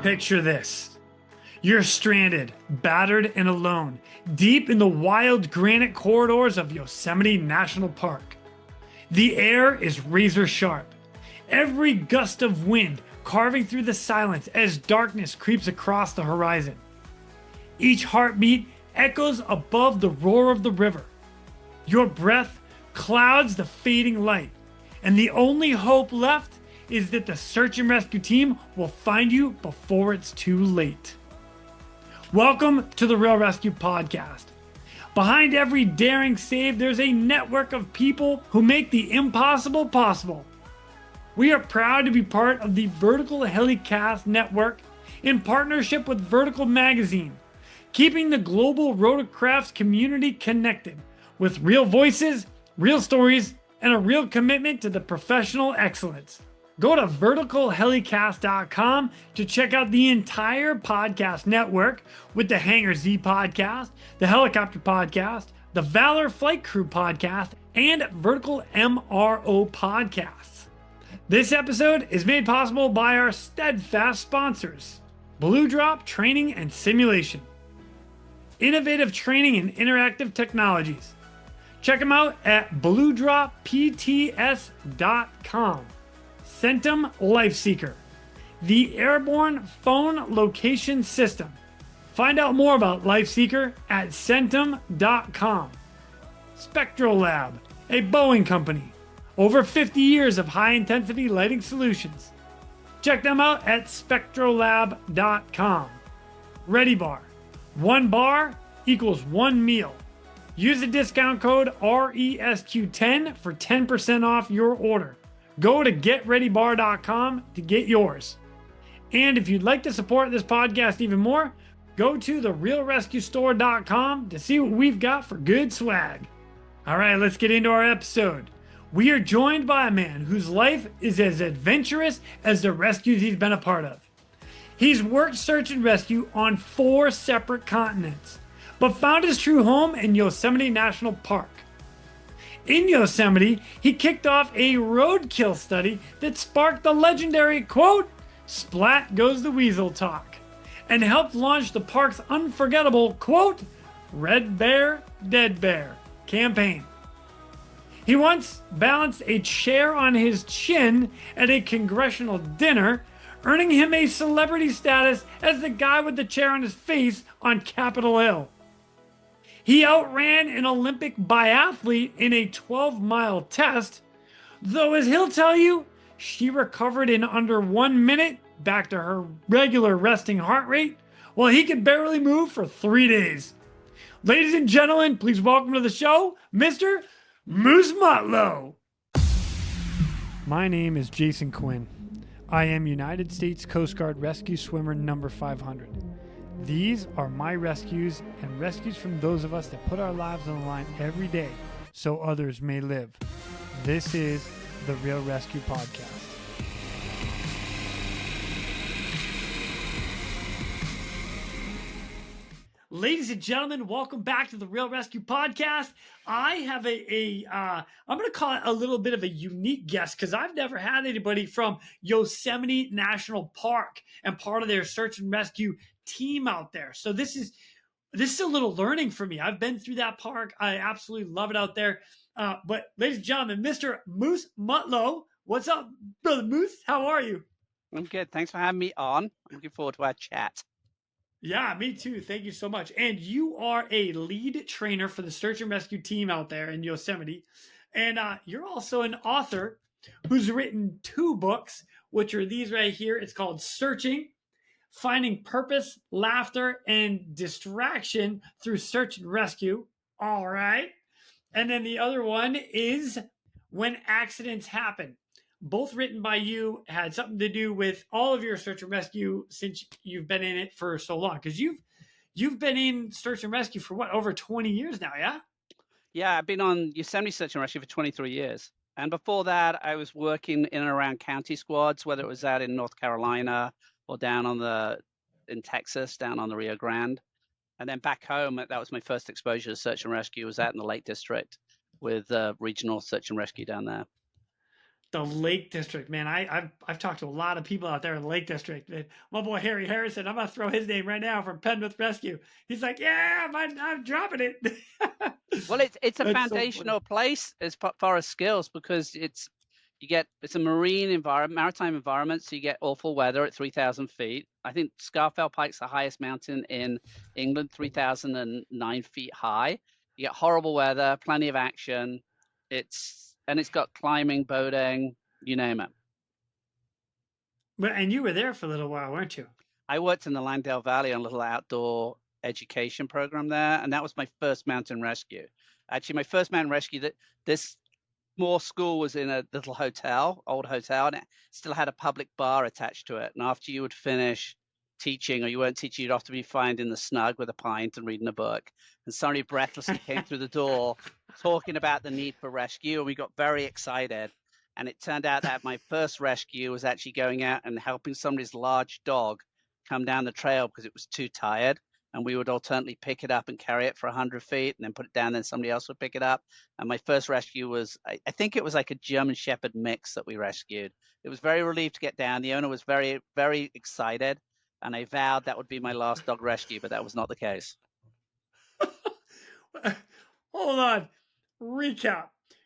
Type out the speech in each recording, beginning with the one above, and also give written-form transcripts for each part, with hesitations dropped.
Picture this. You're stranded, battered, and alone, deep in the wild granite corridors of Yosemite National Park. The air is razor sharp, every gust of wind carving through the silence as darkness creeps across the horizon. Each heartbeat echoes above the roar of the river. Your breath clouds the fading light, and the only hope left is that the search and rescue team will find you before it's too late. Welcome to the Real ResQ Podcast. Behind every daring save, there's a network of people who make the impossible possible. We are proud to be part of the Vertical Helicast Network in partnership with Vertical Magazine, keeping the global rotorcraft community connected with real voices, real stories, and a real commitment to the professional excellence. Go to verticalhelicast.com to check out the entire podcast network with the Hangar Z podcast, the Helicopter podcast, the Valor Flight Crew podcast, and Vertical MRO podcasts. This episode is made possible by our steadfast sponsors, Blue Drop Training and Simulation, innovative training and interactive technologies. Check them out at bluedroppts.com. Centum LifeSeeker, the airborne phone location system. Find out more about LifeSeeker at centum.com. Spectral Lab, a Boeing company. Over 50 years of high-intensity lighting solutions. Check them out at spectrallab.com. Ready Bar, one bar equals one meal. Use the discount code RESQ10 for 10% off your order. Go to getreadybar.com to get yours. And if you'd like to support this podcast even more, go to therealresqstore.com to see what we've got for good swag. All right, let's get into our episode. We are joined by a man whose life is as adventurous as the rescues he's been a part of. He's worked search and rescue on 4 separate continents, but found his true home in Yosemite National Park. In Yosemite, he kicked off a roadkill study that sparked the legendary, quote, "Splat goes the weasel" talk, and helped launch the park's unforgettable, quote, "Red Bear, Dead Bear" campaign. He once balanced a chair on his chin at a congressional dinner, earning him a celebrity status as the guy with the chair on his face on Capitol Hill. He outran an Olympic biathlete in a 12-mile test, though as he'll tell you, she recovered in under 1 minute back to her regular resting heart rate, while he could barely move for 3 days. Ladies and gentlemen, please welcome to the show, Mr. Moose Mutlow. My name is Jason Quinn. I am United States Coast Guard Rescue Swimmer number 500. These are my rescues and rescues from those of us that put our lives on the line every day so others may live. This is the Real ResQ Podcast. Ladies and gentlemen, welcome back to the Real ResQ Podcast. I have I'm going to call it a little bit of a unique guest because I've never had anybody from Yosemite National Park and part of their search and rescue team out there. So this is a little learning for me. I've been through that park. I absolutely love it out there. But ladies and gentlemen, Mr. Moose Mutlow, what's up, brother Moose? How are you? I'm good. Thanks for having me on. I'm looking forward to our chat. Yeah, me too. Thank you so much. And you are a lead trainer for the search and rescue team out there in Yosemite. And you're also an author who's written 2 books, which are these right here. It's called Searching, Finding Purpose, Laughter, and Distraction Through Search and Rescue. All right. And then the other one is When Accidents Happen. Both written by you, had something to do with all of your search and rescue since you've been in it for so long. Because you've been in search and rescue for what, over 20 years now, yeah? Yeah, I've been on Yosemite Search and Rescue for 23 years. And before that, I was working in and around county squads, whether it was out in North Carolina or down in Texas, down on the Rio Grande. And then back home, that was my first exposure to search and rescue, was out in the Lake District with regional search and rescue down there. The Lake District, man. I've talked to a lot of people out there in the Lake District. And my boy Harry Harrison, I'm gonna throw his name right now from Penrith Rescue. He's like, yeah, I'm dropping it. Well, it's a That's so funny. foundational place as far as skills, because it's a marine environment, maritime environment, so you get awful weather at 3,000 feet. I think Scafell Pike's the highest mountain in England, 3,009 feet high. You get horrible weather, plenty of action. It's got climbing, boating, you name it. But and you were there for a little while, weren't you? I worked in the Langdale Valley on a little outdoor education program there, and that was my first mountain rescue. Actually, my first mountain rescue, this small school was in a little old hotel, and it still had a public bar attached to it. And after you would finish teaching, or you weren't teaching, you'd often be found in the snug with a pint and reading a book. And somebody breathlessly came through the door talking about the need for rescue, and we got very excited. And it turned out that my first rescue was actually going out and helping somebody's large dog come down the trail because it was too tired. And we would alternately pick it up and carry it for 100 feet and then put it down, then somebody else would pick it up. And my first rescue was, I think it was like a German Shepherd mix that we rescued. It was very relieved to get down. The owner was very, very excited. And I vowed that would be my last dog rescue, but that was not the case. Hold on. Recap.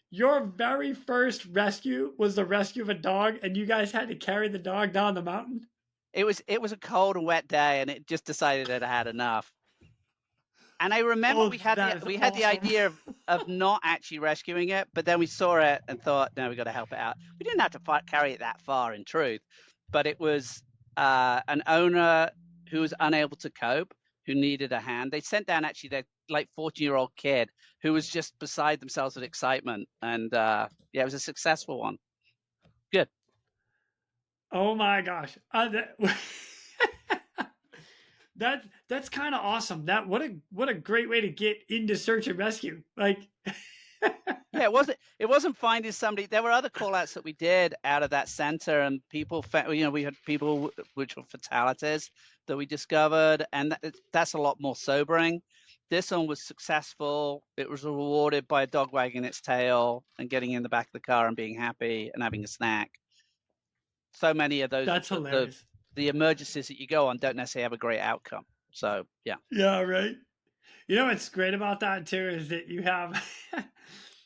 Your very first rescue was the rescue of a dog, and you guys had to carry the dog down the mountain? It was a cold and wet day, and it just decided that I had enough. And I remember we had the idea of not actually rescuing it, but then we saw it and thought, no, we got to help it out. We didn't have to carry it that far, in truth, but it was an owner who was unable to cope, who needed a hand. They sent down actually their like 14-year-old kid who was just beside themselves with excitement, and it was a successful one. Good. Oh my gosh. That's kind of awesome. What a great way to get into search and rescue. Like yeah, it wasn't finding somebody. There were other call outs that we did out of that center, and people, we had people which were fatalities that we discovered, and that's a lot more sobering. This one was successful. It was rewarded by a dog wagging its tail and getting in the back of the car and being happy and having a snack. So many of those. That's hilarious. The emergencies that you go on don't necessarily have a great outcome. So, yeah. Yeah, right. You know what's great about that, too, is that you have,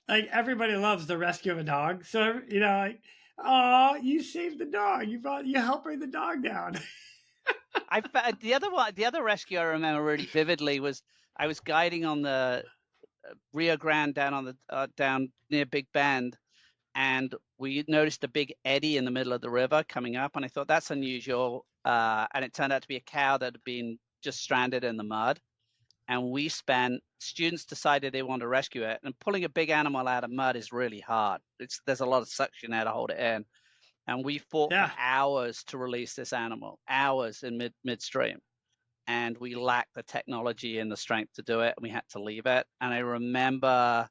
like, everybody loves the rescue of a dog. So, like, oh, you saved the dog. You helped bring the dog down. The other rescue I remember really vividly was I was guiding on the Rio Grande down near Big Bend, and we noticed a big eddy in the middle of the river coming up, and I thought that's unusual. And it turned out to be a cow that had been just stranded in the mud. And students decided they wanted to rescue it. And pulling a big animal out of mud is really hard. There's a lot of suction there to hold it in. And we fought for hours to release this animal, hours in midstream. And we lacked the technology and the strength to do it, and we had to leave it. And I remember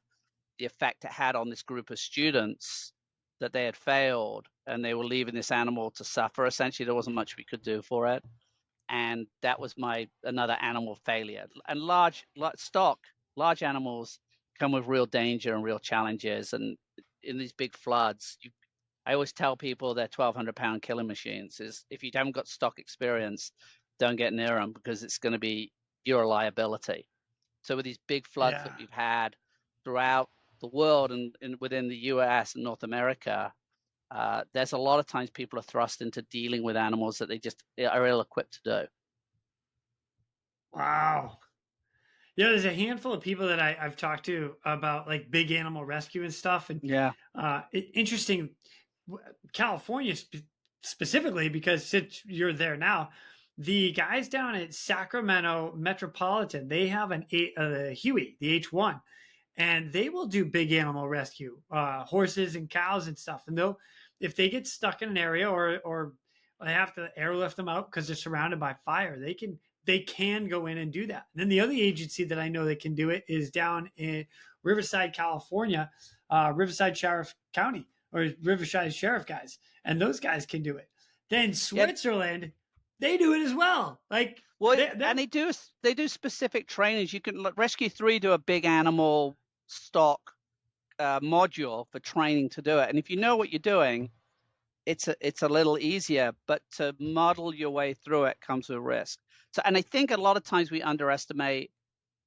the effect it had on this group of students, that they had failed and they were leaving this animal to suffer. Essentially, there wasn't much we could do for it. And that was another animal failure. And large animals come with real danger and real challenges. And in these big floods, I always tell people they're 1,200-pound killing machines. Is if you haven't got stock experience, don't get near them, because it's going to be your liability. So with these big floods that we've had throughout the world and within the US and North America, there's a lot of times people are thrust into dealing with animals that they just are ill-equipped to do. Wow. Yeah, there's a handful of people that I've talked to about like big animal rescue and stuff. And interesting, California specifically, because since you're there now, the guys down at Sacramento Metropolitan, they have a Huey, the H1. And they will do big animal rescue, horses and cows and stuff. And if they get stuck in an area or they have to airlift them out because they're surrounded by fire, they can go in and do that. And then the other agency that I know that can do it is down in Riverside, California, Riverside Sheriff County, or Riverside Sheriff guys. And those guys can do it. Then Switzerland, they do it as well. Like, and they do specific trainings. You can Rescue 3 do a big animal stock module for training to do it. And if you know what you're doing, it's a little easier, but to model your way through it comes with risk. So, and I think a lot of times we underestimate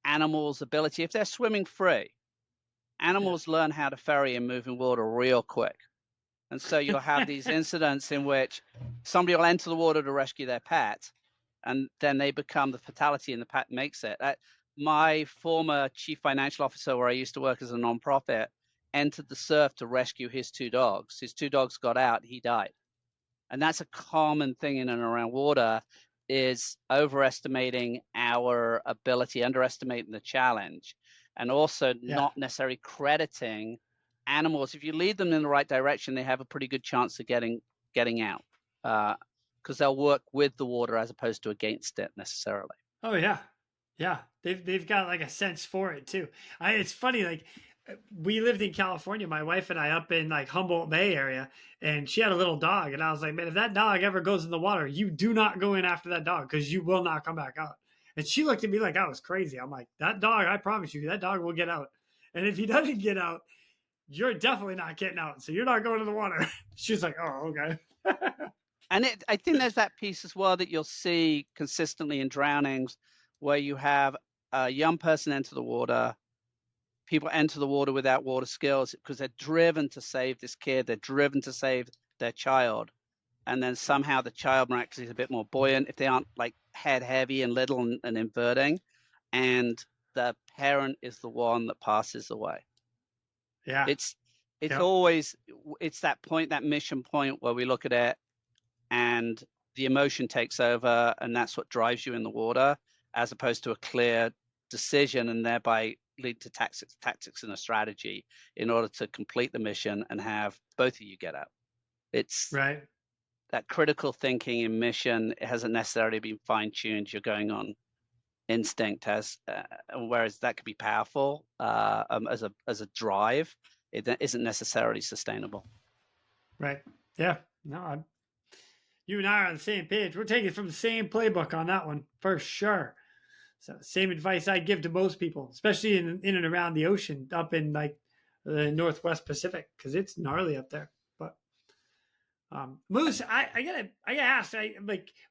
animals' ability. If they're swimming free, animals learn how to ferry and move in water real quick. And so you'll have these incidents in which somebody will enter the water to rescue their pet, and then they become the fatality and the pet makes it. My former chief financial officer, where I used to work as a nonprofit, entered the surf to rescue his 2 dogs. His 2 dogs got out, he died. And that's a common thing in and around water, is overestimating our ability, underestimating the challenge, and also not necessarily crediting animals. If you lead them in the right direction, they have a pretty good chance of getting out, because they'll work with the water as opposed to against it necessarily. Oh yeah. Yeah. They've got like a sense for it too. It's funny, like we lived in California, my wife and I, up in like Humboldt Bay area, and she had a little dog, and I was like, man, if that dog ever goes in the water, you do not go in after that dog, because you will not come back out. And she looked at me like I was crazy. I'm like, that dog, I promise you, that dog will get out. And if he doesn't get out, you're definitely not getting out. So you're not going to the water. She's like, oh, okay. And I think there's that piece as well that you'll see consistently in drownings, where you have a young person enter the water. People enter the water without water skills because they're driven to save this kid. They're driven to save their child. And then somehow the child miraculously is a bit more buoyant if they aren't like head heavy and little and inverting. And the parent is the one that passes away. Yeah. It's always, it's that point, that mission point where we look at it and the emotion takes over, and that's what drives you in the water, as opposed to a clear decision, and thereby lead to tactics and a strategy in order to complete the mission and have both of you get out. It's right. That critical thinking in mission, it hasn't necessarily been fine-tuned. You're going on instinct, whereas that could be powerful as a drive. It isn't necessarily sustainable. Right. Yeah. No, you and I are on the same page. We're taking from the same playbook on that one for sure. So same advice I give to most people, especially in and around the ocean, up in like the Northwest Pacific, because it's gnarly up there. But Moose, I gotta ask.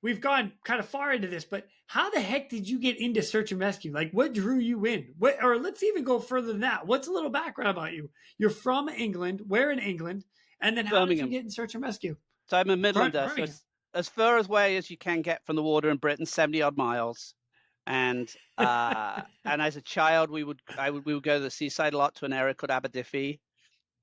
We've gone kind of far into this, but how the heck did you get into search and rescue? Like, what drew you in? Or let's even go further than that. What's a little background about you? You're from England. Where in England? And then how Birmingham. did you get in search and rescue? So I'm a Midlander, so as far away as you can get from the water in Britain, 70 odd miles. And as a child, we would go to the seaside a lot, to an area called Aberdiffe,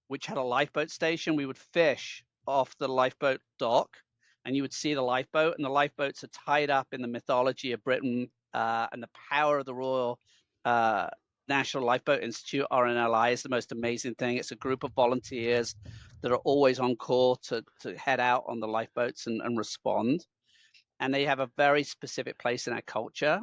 which had a lifeboat station. We would fish off the lifeboat dock, and you would see the lifeboat, and the lifeboats are tied up in the mythology of Britain and the power of the Royal National Lifeboat Institute. RNLI is the most amazing thing. It's a group of volunteers that are always on call to head out on the lifeboats and respond. And they have a very specific place in our culture.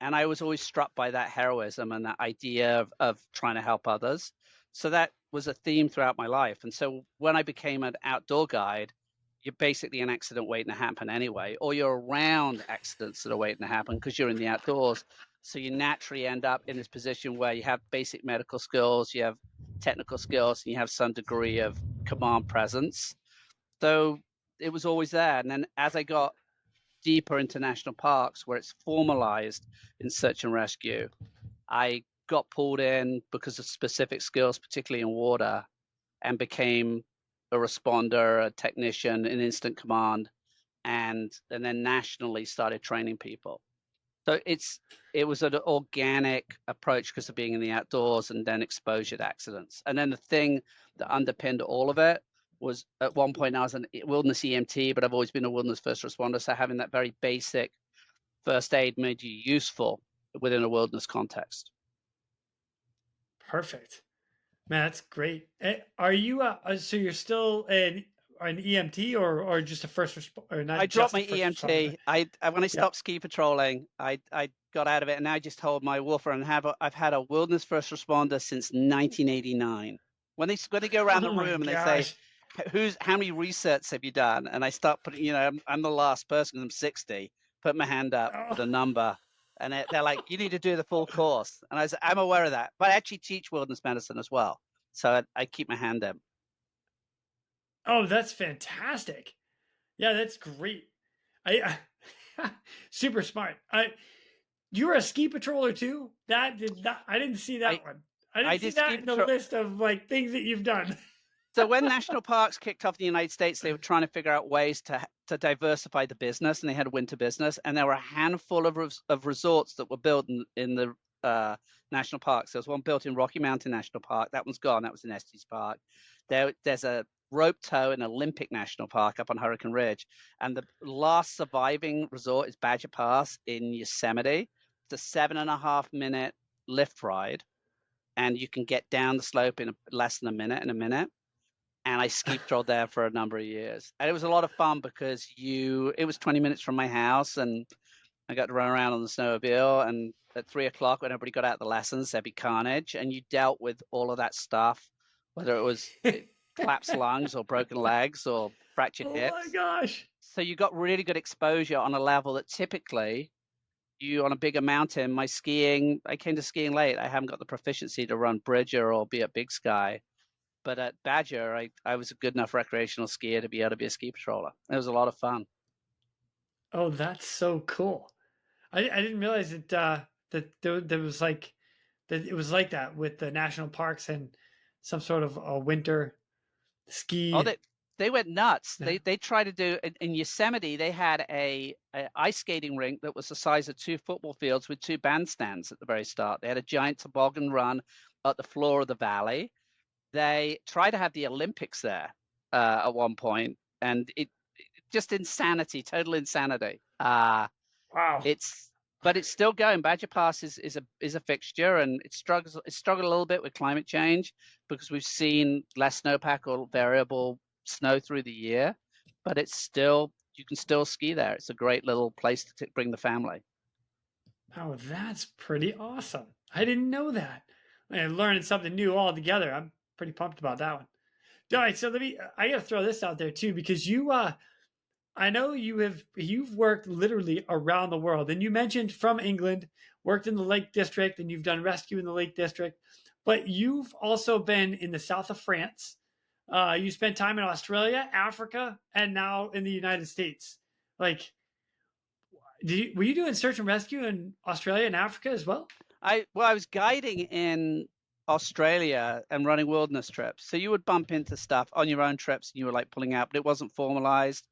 And I was always struck by that heroism and that idea of trying to help others. So that was a theme throughout my life. And so when I became an outdoor guide, you're basically an accident waiting to happen anyway, or you're around accidents that are waiting to happen because you're in the outdoors. So you naturally end up in this position where you have basic medical skills, you have technical skills, and you have some degree of command presence. So it was always there. And then as I got deeper into national parks, where it's formalized in search and rescue, I got pulled in because of specific skills, particularly in water, and became a responder, a technician, an instant command, and then nationally started training people. So it was an organic approach because of being in the outdoors and then exposure to accidents. And then the thing that underpinned all of it was, at one point I was a wilderness EMT, but I've always been a wilderness first responder. So having that very basic first aid made you useful within a wilderness context. Perfect, man. That's great. Are you so you're still an EMT or just a first responder? I dropped my EMT. When I stopped ski patrolling, I got out of it, and I just told my woofer, and I've had a wilderness first responder since 1989. When they go around the room and they say, how many resets have you done? And I start putting, I'm the last person, I'm 60, put my hand up with a number, and they're like, you need to do the full course. And I'm aware of that, but I actually teach wilderness medicine as well. So I keep my hand in. Oh, that's fantastic. Yeah, that's great. I super smart. You were a ski patroller too? That did not. I didn't see that I one. I I didn't see did ski that in the patrol. list of like things that you've done. So when national parks kicked off in the United States, they were trying to figure out ways to diversify the business, and they had a winter business, and there were a handful of resorts that were built in the national parks. There was one built in Rocky Mountain National Park. That one's gone. That was in Estes Park. There's a rope tow in Olympic National Park up on Hurricane Ridge, and the last surviving resort is Badger Pass in Yosemite. It's a 7.5 minute lift ride, and you can get down the slope in less than a minute. And I ski patrolled there for a number of years. And it was a lot of fun because it was 20 minutes from my house, and I got to run around on the snowmobile. And at 3 o'clock, when everybody got out the lessons, there'd be carnage, and you dealt with all of that stuff, whether it was collapsed lungs or broken legs or fractured Oh hips. my gosh. So you got really good exposure on a level that typically you on a bigger mountain. I came to skiing late. I haven't got the proficiency to run Bridger or be at Big Sky. But at Badger, I was a good enough recreational skier to be able to be a ski patroller. It was a lot of fun. Oh, that's so cool. I didn't realize that there was like that it was like that with the national parks and some sort of a winter Oh, ski. they went nuts. Yeah. They tried to do in Yosemite. They had a ice skating rink that was the size of 2 football fields with 2 bandstands at the very start. They had a giant toboggan run at the floor of the valley. They tried to have the Olympics there at one point, and it just insanity, total insanity. Wow. But it's still going. Badger Pass is a fixture, and it struggled a little bit with climate change because we've seen less snowpack or variable snow through the year. But you can still ski there. It's a great little place to bring the family. Oh, that's pretty awesome. I didn't know that. I'm learning something new altogether. I'm pretty pumped about that one. All right, so I gotta throw this out there too, because I know you've worked literally around the world, and you mentioned from England, worked in the Lake District, and you've done rescue in the Lake District, but you've also been in the south of France. You spent time in Australia, Africa, and now in the United States. Like, were you doing search and rescue in Australia and Africa as well? I was guiding in Australia and running wilderness trips. So you would bump into stuff on your own trips, and you were like pulling out, but it wasn't formalized.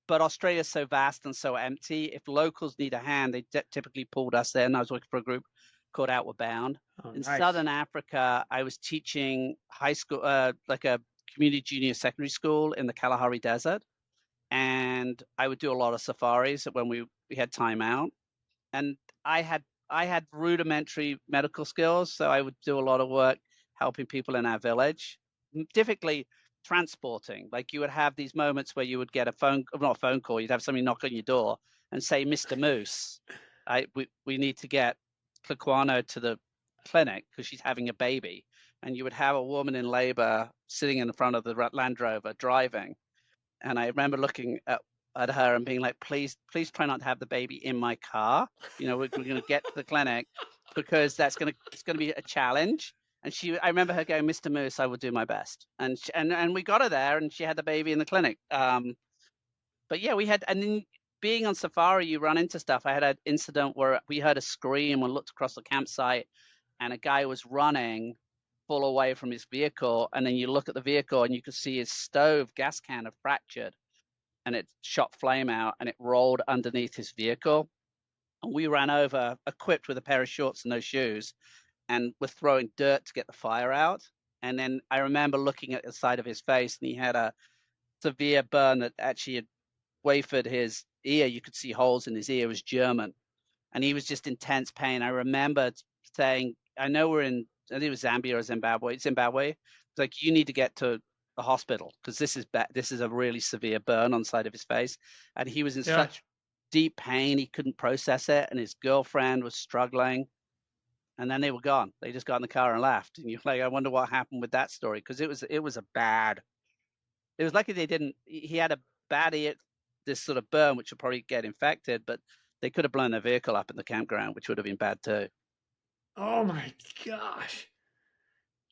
But Australia's so vast and so empty. If locals need a hand, they typically pulled us in. I was working for a group called Outward Bound. Oh, In nice. Southern Africa, I was teaching high school, like a community junior secondary school in the Kalahari Desert. And I would do a lot of safaris when we had time out. And I had rudimentary medical skills, so I would do a lot of work helping people in our village, typically transporting. Like you would have these moments where you would get not a phone call, you'd have somebody knock on your door and say, Mr. Moose, we need to get Claquano to the clinic because she's having a baby. And you would have a woman in labor sitting in the front of the Land Rover driving. And I remember looking at her and being like, please try not to have the baby in my car. We're going to get to the clinic because it's going to be a challenge. And I remember her going, Mr. Moose, I will do my best. And we got her there, and she had the baby in the clinic. But yeah, and then being on safari, you run into stuff. I had an incident where we heard a scream and looked across the campsite, and a guy was running full away from his vehicle. And then you look at the vehicle, and you could see his gas can had fractured, and it shot flame out, and it rolled underneath his vehicle. And we ran over, equipped with a pair of shorts and no shoes, and were throwing dirt to get the fire out. And then I remember looking at the side of his face, and he had a severe burn that actually had wafered his ear. You could see holes in his ear. It was German. And he was just intense pain. I remember saying, I know we're in, I think it was Zambia or Zimbabwe. It's like, you need to get to the hospital because this is a really severe burn on the side of his face. And he was in such deep pain, he couldn't process it. And his girlfriend was struggling. And then they were gone. They just got in the car and left. And you're like, I wonder what happened with that story. Because it was lucky he had a bad ear, this sort of burn, which would probably get infected, but they could have blown their vehicle up in the campground, which would have been bad too. Oh my gosh.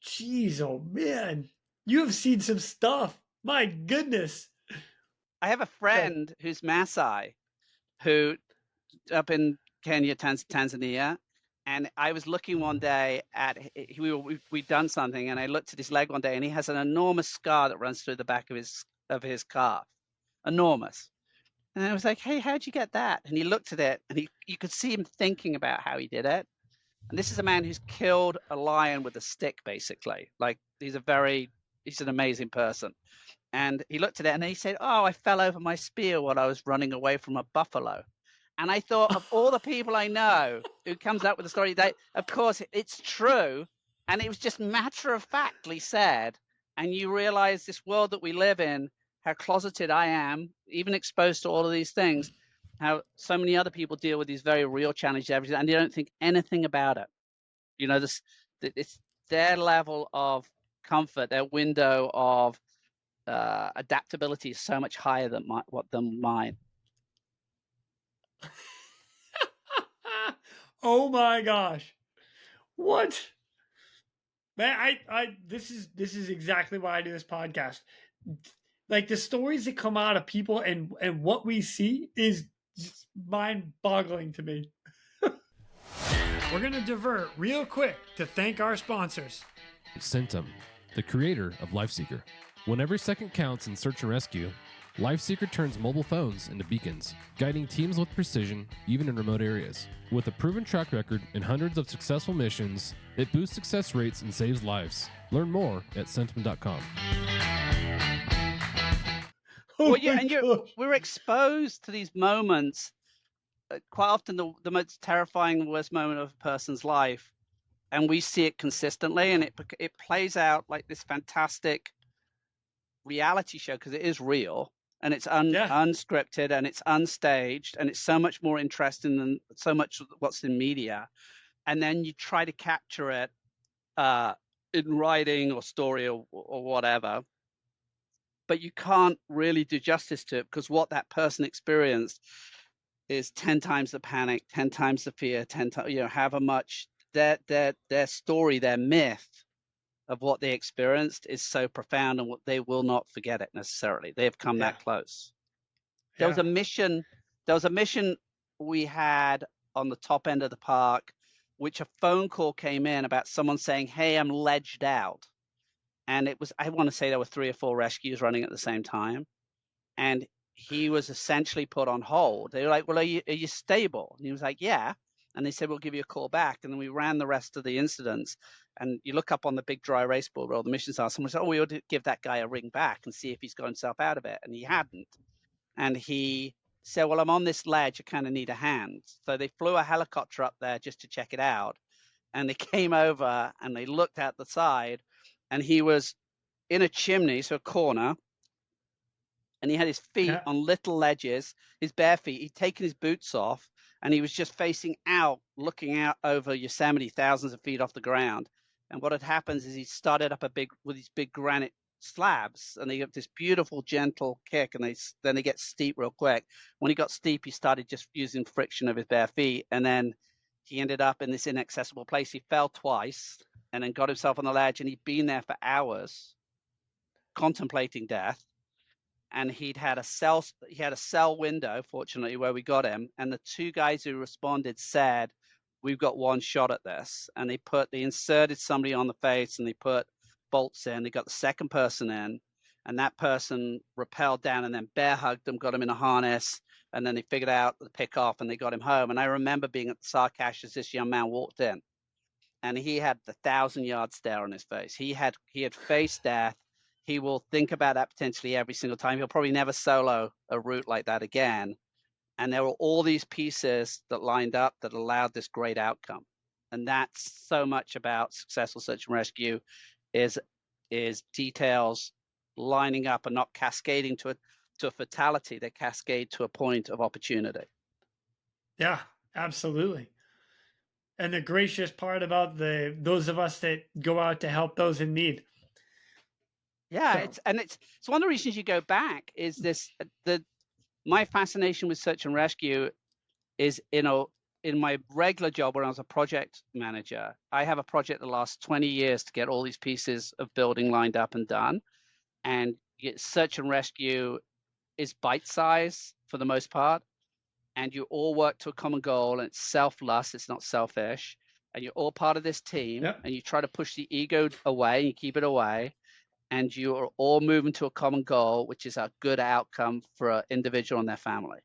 Jeez, oh man, you have seen some stuff. My goodness. I have a friend who's Maasai, who up in Kenya, Tanzania, and I was looking one day at we'd done something, and I looked at his leg one day, and he has an enormous scar that runs through the back of his calf, enormous. And I was like, "Hey, how'd you get that?" And he looked at it, and you could see him thinking about how he did it. And this is a man who's killed a lion with a stick, basically. Like he's an amazing person. And he looked at it and he said, "Oh, I fell over my spear while I was running away from a buffalo." And I thought of all the people I know who comes up with a story that, of course, it's true. And it was just matter of factly said. And you realize this world that we live in, how closeted I am, even exposed to all of these things, how so many other people deal with these very real challenges every day, and they don't think anything about it. You know, it's their level of comfort, their window of adaptability is so much higher than mine. Oh my gosh. What? Man, this is exactly why I do this podcast. Like the stories that come out of people and what we see is just mind-boggling to me. We're going to divert real quick to thank our sponsors. Centum, the creator of LifeSeeker. When every second counts in search and rescue, LifeSeeker turns mobile phones into beacons, guiding teams with precision, even in remote areas. With a proven track record and hundreds of successful missions, it boosts success rates and saves lives. Learn more at Centum.com. Oh well, yeah, and we're exposed to these moments. Quite often, the most terrifying, worst moment of a person's life, and we see it consistently, and it plays out like this fantastic reality show because it is real. And it's unscripted and it's unstaged and it's so much more interesting than so much what's in media. And then you try to capture it in writing or story or whatever, but you can't really do justice to it because what that person experienced is 10 times the panic, 10 times the fear, 10 times, however much their story, their myth of what they experienced is so profound, and what they will not forget it necessarily. They have come that close. There was a mission we had on the top end of the park, which a phone call came in about someone saying, "Hey, I'm ledged out." And it was, I want to say there were 3 or 4 rescues running at the same time. And he was essentially put on hold. They were like, "Well, are you stable?" And he was like, "Yeah." And they said, "We'll give you a call back." And then we ran the rest of the incidents. And you look up on the big dry erase board where all the missions are. Someone said, "Oh, we ought to give that guy a ring back and see if he's got himself out of it." And he hadn't. And he said, "Well, I'm on this ledge. I kind of need a hand." So they flew a helicopter up there just to check it out. And they came over and they looked at the side. And he was in a chimney, so a corner. And he had his feet on little ledges, his bare feet. He'd taken his boots off. And he was just facing out, looking out over Yosemite, thousands of feet off the ground. And what had happened is he started up with these big granite slabs, and they got this beautiful, gentle kick, and then they get steep real quick. When he got steep, he started just using friction of his bare feet, and then he ended up in this inaccessible place. He fell twice, and then got himself on the ledge, and he'd been there for hours, contemplating death. And he had a cell window, fortunately, where we got him. And the 2 guys who responded said, "We've got one shot at this." And they inserted somebody on the face and they put bolts in. They got the second person in, and that person rappelled down and then bear hugged them, got him in a harness. And then they figured out the pick off and they got him home. And I remember being at the Sarkash as this young man walked in, and he had the 1,000-yard stare on his face. He had faced death. He will think about that potentially every single time. He'll probably never solo a route like that again. And there were all these pieces that lined up that allowed this great outcome. And that's so much about successful search and rescue is details lining up and not cascading to a fatality. They cascade to a point of opportunity. Yeah, absolutely. And the gracious part about those of us that go out to help those in need. Yeah, it's one of the reasons you go back is my fascination with search and rescue is, in my regular job when I was a project manager, I have a project that lasts 20 years to get all these pieces of building lined up and done. And search and rescue is bite size for the most part. And you all work to a common goal, and it's selfless, it's not selfish. And you're all part of this team, and you try to push the ego away, and you keep it away. And you are all moving to a common goal, which is a good outcome for an individual and their family.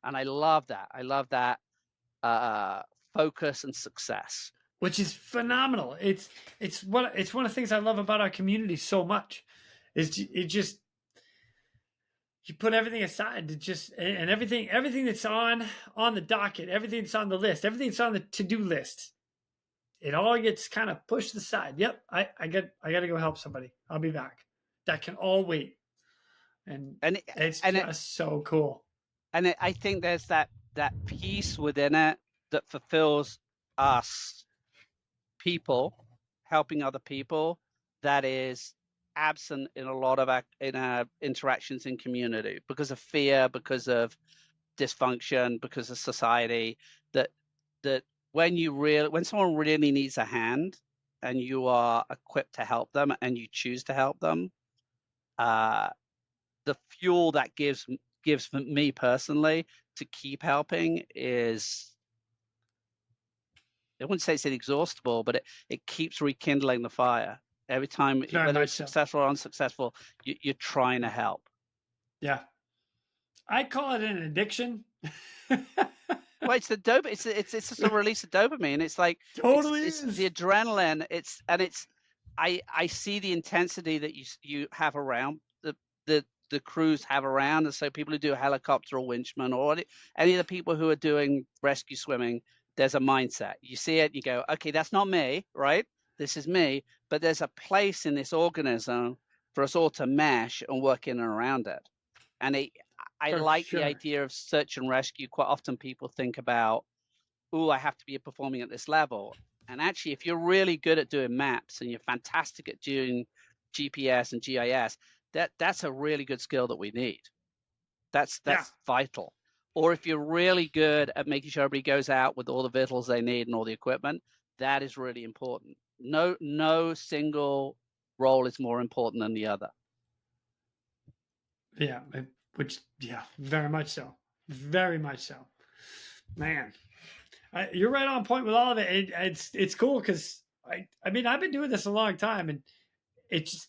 And I love that. I love that focus and success, which is phenomenal. It's one of the things I love about our community so much. Is it just you put everything aside to just and everything that's on the docket, everything that's on the list, everything that's on the to-do list, it all gets kind of pushed aside. Yep, I got to go help somebody. I'll be back. That can all wait, and it's just so cool. And I think there's that piece within it that fulfills us people helping other people that is absent in a lot of our interactions in community because of fear, because of dysfunction, because of society. That when someone really needs a hand and you are equipped to help them and you choose to help them, the fuel that gives me personally to keep helping is, I wouldn't say it's inexhaustible, but it keeps rekindling the fire. Every time, whether it's successful or unsuccessful, you're trying to help. Yeah. I call it an addiction. Well, it's the it's just a release of dopamine. It's like it's the adrenaline. I see the intensity that you have around the crews have around, and so people who do helicopter or winchman or any of the people who are doing rescue swimming, there's a mindset. You see it, you go, okay, that's not me, right? This is me, but there's a place in this organism for us all to mesh and work in and around it. And I like the idea of search and rescue. Quite often people think about, oh, I have to be performing at this level. And actually, if you're really good at doing maps and you're fantastic at doing GPS and GIS, that's a really good skill that we need. That's vital. Or if you're really good at making sure everybody goes out with all the victuals they need and all the equipment, that is really important. No single role is more important than the other. Yeah, very much so. Very much so. Man, you're right on point with all of it. It's cool because I mean I've been doing this a long time, and it's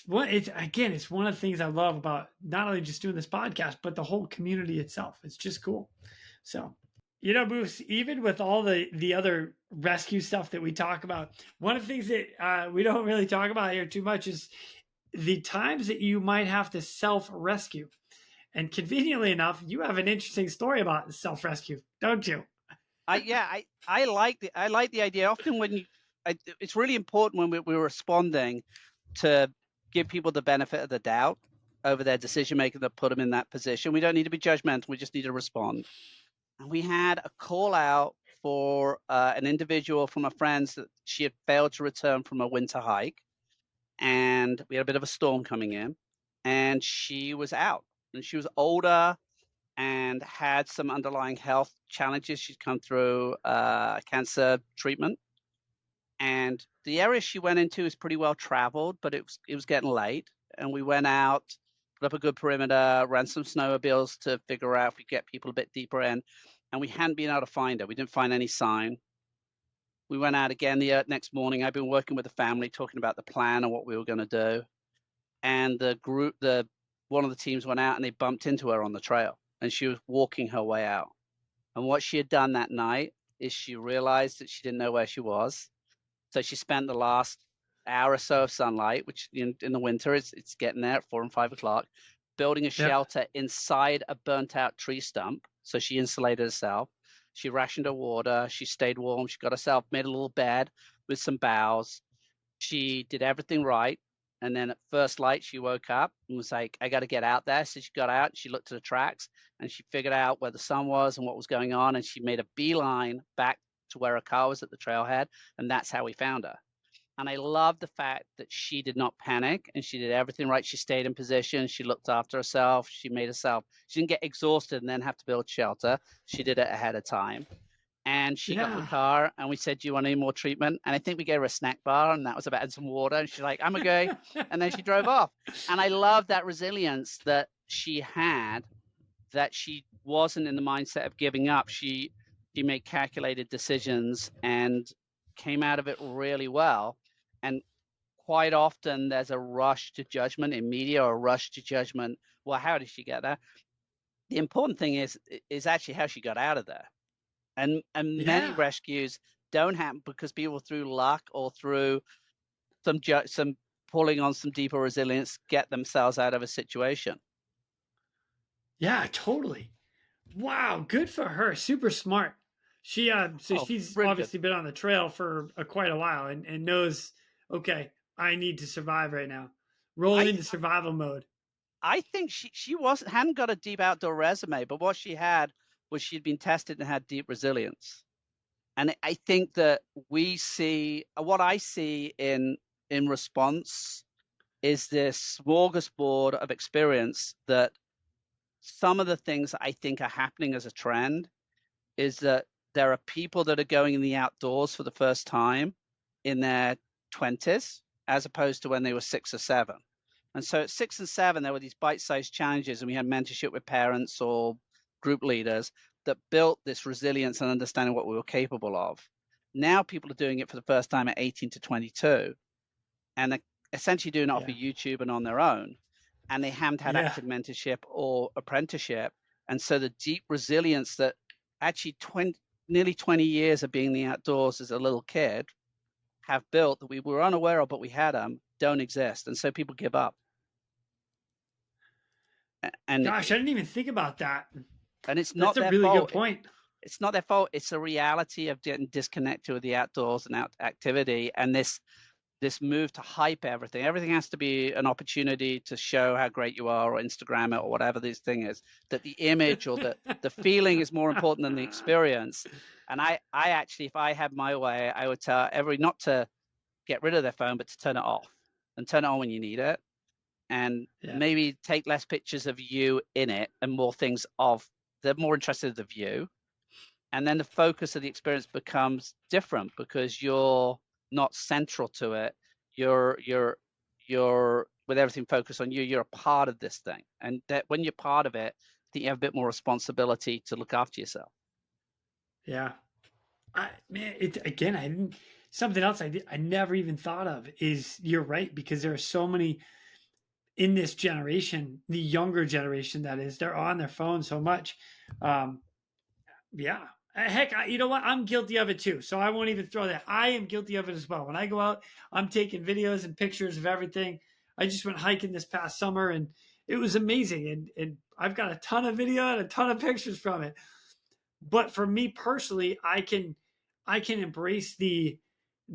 one of the things I love about not only just doing this podcast, but the whole community itself. It's just cool. So, Moose, even with all the other rescue stuff that we talk about, one of the things that we don't really talk about here too much is the times that you might have to self-rescue. And conveniently enough, you have an interesting story about self-rescue, don't you? I like the idea. Often it's really important when we're responding to give people the benefit of the doubt over their decision making that put them in that position. We don't need to be judgmental. We just need to respond. And we had a call out for an individual from a friend that she had failed to return from a winter hike. And we had a bit of a storm coming in, and she was out. And she was older and had some underlying health challenges. She'd come through cancer treatment. And the area she went into is pretty well traveled, but it was getting late. And we went out, put up a good perimeter, ran some snowmobiles to figure out if we get people a bit deeper in. And we hadn't been able to find her. We didn't find any sign. We went out again the next morning. I've been working with the family, talking about the plan and what we were going to do. And one of the teams went out and they bumped into her on the trail. And she was walking her way out. And what she had done that night is she realized that she didn't know where she was. So she spent the last hour or so of sunlight, which in the winter, it's getting there at 4 and 5 o'clock, building a shelter inside a burnt out tree stump. So she insulated herself. She rationed her water. She stayed warm. She got herself, made a little bed with some boughs. She did everything right. And then at first light, she woke up and was like, I got to get out there. So she got out, she looked at the tracks, and she figured out where the sun was and what was going on. And she made a beeline back to where her car was at the trailhead. And that's how we found her. And I love the fact that she did not panic and she did everything right. She stayed in position. She looked after herself. She didn't get exhausted and then have to build shelter. She did it ahead of time. And she got in the car and we said, do you want any more treatment? And I think we gave her a snack bar and that was about, and some water. And she's like, I'm okay. And then she drove off. And I love that resilience that she had, that she wasn't in the mindset of giving up. She made calculated decisions and came out of it really well. And quite often there's a rush to judgment in media, or a rush to judgment. Well, how did she get there? The important thing is actually how she got out of there. And many rescues don't happen because people, through luck or through some pulling on some deeper resilience, get themselves out of a situation. Yeah, totally. Wow, good for her. Super smart. She's really obviously been on the trail for quite a while and knows, okay, I need to survive right now. Roll into survival mode. I think she hadn't got a deep outdoor resume, but what she had was she'd been tested and had deep resilience. And I think that what I see in response is this smorgasbord of experience, that some of the things I think are happening as a trend is that there are people that are going in the outdoors for the first time in their 20s, as opposed to when they were 6 or 7. And so at 6 and 7, there were these bite-sized challenges, and we had mentorship with parents or group leaders that built this resilience and understanding what we were capable of. Now people are doing it for the first time at 18 to 22, and essentially doing it off of YouTube and on their own. And they haven't had active mentorship or apprenticeship. And so the deep resilience that actually nearly 20 years of being in the outdoors as a little kid have built, that we were unaware of, but we had them, don't exist. And so people give up. And gosh, I didn't even think about that. And it's not their fault. That's a really good point. It's not their fault. It's a reality of getting disconnected with the outdoors and activity. And this move to hype everything. Everything has to be an opportunity to show how great you are, or Instagram it, or whatever this thing is, that the image or the feeling is more important than the experience. And I actually, if I had my way, I would tell not to get rid of their phone, but to turn it off and turn it on when you need it. And maybe take less pictures of you in it and more things they're more interested in the view. And then the focus of the experience becomes different because you're not central to it. You're with everything focused on you. You're a part of this thing, and that when you're part of it, I think you have a bit more responsibility to look after yourself. Yeah, something else I never even thought of is, you're right, because there are so many in this generation, the younger generation that is, they're on their phone so much. Heck, you know what? I'm guilty of it too. So I won't even throw that. I am guilty of it as well. When I go out, I'm taking videos and pictures of everything. I just went hiking this past summer and it was amazing. And I've got a ton of video and a ton of pictures from it. But for me personally, I can embrace the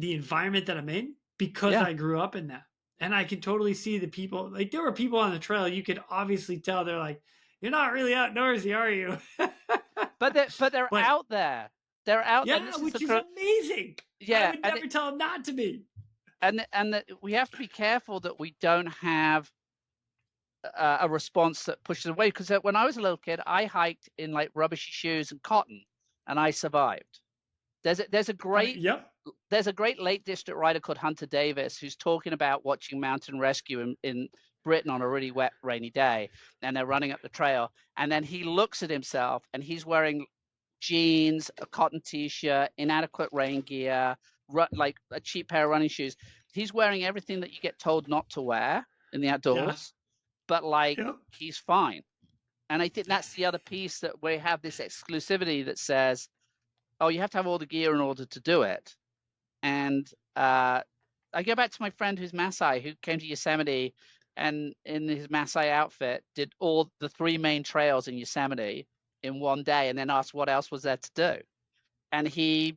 environment that I'm in because I grew up in that. And I can totally see the people, like there were people on the trail, you could obviously tell they're like, you're not really outdoorsy, are you? But they're out there. They're out there. Yeah, which is amazing. Yeah, I would never tell them not to be. And we have to be careful that we don't have a response that pushes away. Because when I was a little kid, I hiked in like rubbishy shoes and cotton, and I survived. There's a great Lake District writer called Hunter Davis who's talking about watching mountain rescue in Britain on a really wet, rainy day, and they're running up the trail, and then he looks at himself and he's wearing jeans, a cotton t-shirt, inadequate rain gear, like a cheap pair of running shoes. He's wearing everything that you get told not to wear in the outdoors, but he's fine. And I think that's the other piece, that we have this exclusivity that says, oh, you have to have all the gear in order to do it. And I go back to my friend who's Maasai, who came to Yosemite and in his Maasai outfit did all the 3 main trails in Yosemite in one day, and then asked what else was there to do. And he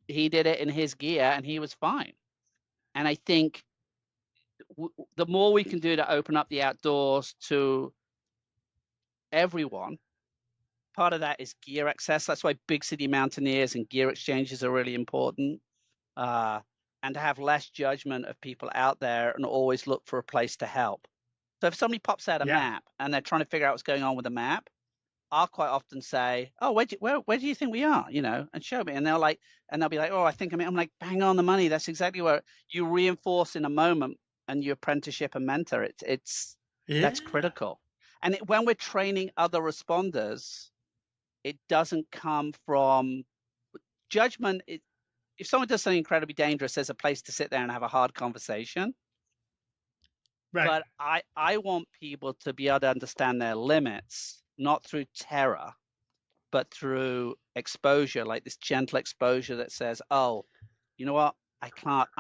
did it in his gear and he was fine. And I think the more we can do to open up the outdoors to everyone, part of that is gear access. That's why big city mountaineers and gear exchanges are really important. and to have less judgment of people out there and always look for a place to help. So if somebody pops out a map and they're trying to figure out what's going on with the map, I'll quite often say, "Oh, where do you think we are?" And show me. And they'll be like, "Oh, I think I'm like, bang on the money. That's exactly where you reinforce in a moment, and your apprenticeship and mentor. That's critical. And when we're training other responders, it doesn't come from judgment. If someone does something incredibly dangerous, there's a place to sit there and have a hard conversation. Right. But I want people to be able to understand their limits, not through terror, but through exposure, like this gentle exposure that says, "Oh, you know what? I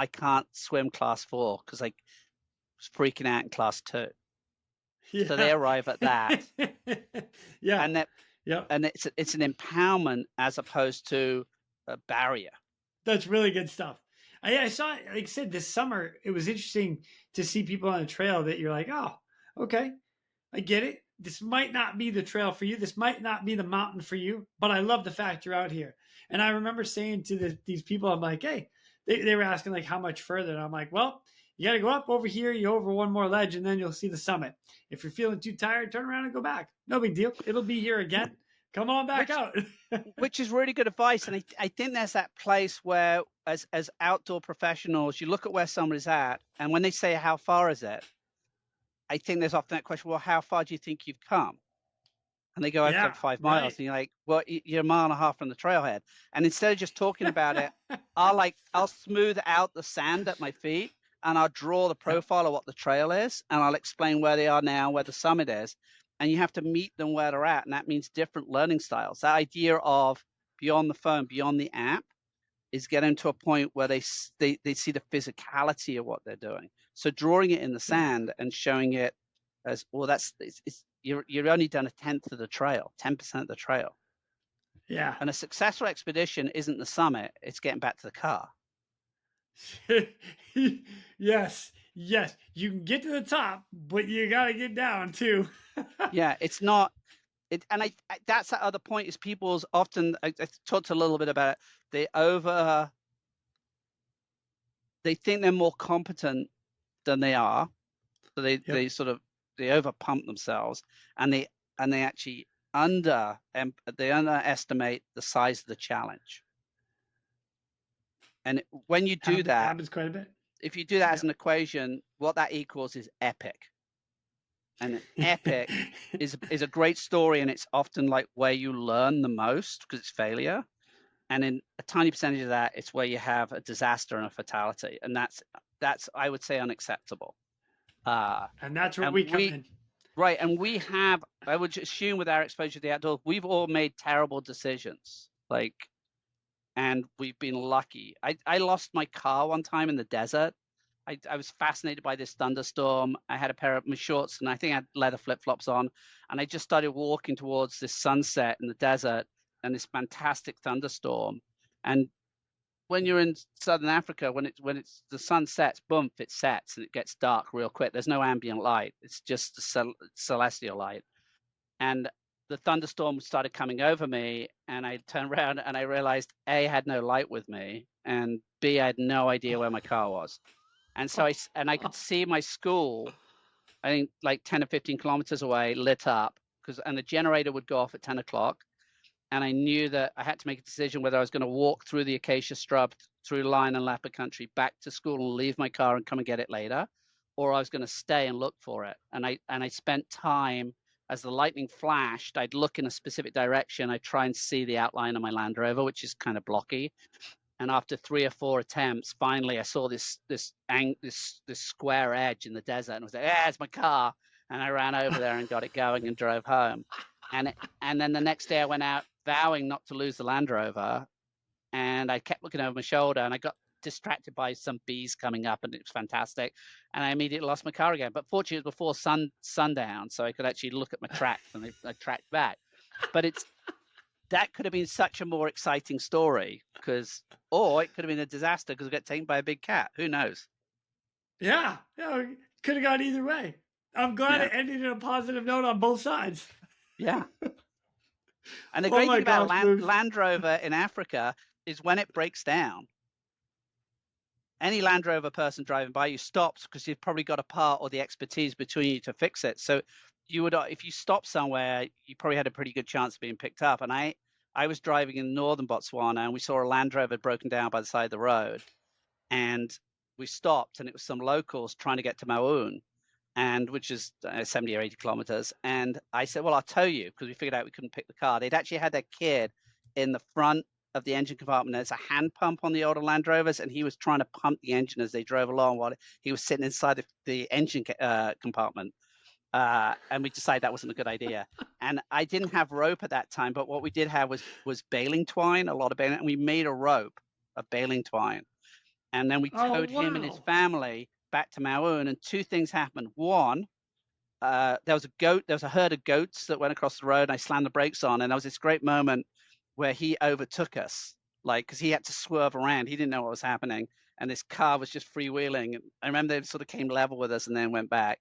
can't swim class 4 because I was freaking out in class 2." Yeah. So they arrive at that. Yeah. And it's an empowerment as opposed to a barrier. That's really good stuff. I saw, like I said, this summer, it was interesting to see people on a trail that you're like, "Oh, okay, I get it. This might not be the trail for you. This might not be the mountain for you, but I love the fact you're out here." And I remember saying to these people, I'm like, "Hey," they were asking like how much further. And I'm like, "Well, you got to go up over here, you over one more ledge, and then you'll see the summit. If you're feeling too tired, turn around and go back. No big deal. It'll be here again. Come on back out." Which is really good advice. And I think there's that place where as outdoor professionals, you look at where somebody's at, and when they say, "How far is it?" I think there's often that question, "Well, how far do you think you've come?" And they go, "I've come 5 miles." Right. And you're like, "Well, you're a mile and a half from the trailhead." And instead of just talking about it, I'll smooth out the sand at my feet, and I'll draw the profile of what the trail is, and I'll explain where they are now, where the summit is. And you have to meet them where they're at, and that means different learning styles. That idea of beyond the phone, beyond the app, is getting to a point where they see the physicality of what they're doing. So drawing it in the sand and showing it as, well, you're only done 1/10 of the trail, 10% of the trail. Yeah. And a successful expedition isn't the summit; it's getting back to the car. Yes. You can get to the top, but you got to get down too. Yeah, it's not. And that's that other point is people's often. I talked a little bit about it. They think they're more competent than they are, so they over pump themselves, and they actually underestimate the size of the challenge. And when you do that, happens quite a bit. If you do that as an equation, what that equals is epic. And an epic is a great story, and it's often like where you learn the most because it's failure. And in a tiny percentage of that, it's where you have a disaster and a fatality, and that's I would say unacceptable. And that's where we come in. Right, and I would assume with our exposure to the outdoors, we've all made terrible decisions, and we've been lucky. I lost my car one time in the desert. I was fascinated by this thunderstorm. I had a pair of my shorts, and I think I had leather flip-flops on, and I just started walking towards this sunset in the desert and this fantastic thunderstorm. And when you're in Southern Africa, when the sun sets, boom, it sets, and it gets dark real quick. There's no ambient light. It's just the celestial light. And the thunderstorm started coming over me, and I turned around and I realized A, I had no light with me, and B, I had no idea where my car was. And so I could see my school, I think like 10 or 15 kilometers away, lit up, and the generator would go off at 10 o'clock. And I knew that I had to make a decision whether I was going to walk through the acacia scrub, through lion and leopard country, back to school and leave my car and come and get it later, or I was going to stay and look for it. And I spent time, as the lightning flashed, I'd look in a specific direction. I'd try and see the outline of my Land Rover, which is kind of blocky. And after 3 or 4 attempts, finally I saw this square edge in the desert, and I was like, "Yeah, it's my car." And I ran over there and got it going and drove home. And then the next day I went out vowing not to lose the Land Rover, and I kept looking over my shoulder, and I got distracted by some bees coming up, and it was fantastic. And I immediately lost my car again. But fortunately, it was before sundown, so I could actually look at my tracks, and I tracked back. But that could have been such a more exciting story, or it could have been a disaster because I got taken by a big cat. Who knows? Yeah, could have gone either way. I'm glad it ended in a positive note on both sides. Yeah. And the great thing about Land Rover in Africa is when it breaks down, any Land Rover person driving by you stops because you've probably got a part or the expertise between you to fix it. So you would, if you stopped somewhere, you probably had a pretty good chance of being picked up. And I was driving in northern Botswana, and we saw a Land Rover broken down by the side of the road, and we stopped, and it was some locals trying to get to Maun, and which is 70 or 80 kilometers. And I said, well, I'll tow you, because we figured out we couldn't pick the car. They'd actually had their kid in the front of the engine compartment. There's a hand pump on the older Land Rovers, and he was trying to pump the engine as they drove along while he was sitting inside the engine compartment. And we decided that wasn't a good idea. And I didn't have rope at that time, but what we did have was baling twine, a lot of baling, and we made a rope of baling twine. And then we towed him and his family back to Maun, and two things happened. One, there was a herd of goats that went across the road, and I slammed the brakes on, and there was this great moment where he overtook us, like, because he had to swerve around. He didn't know what was happening, and this car was just freewheeling. I remember they sort of came level with us and then went back.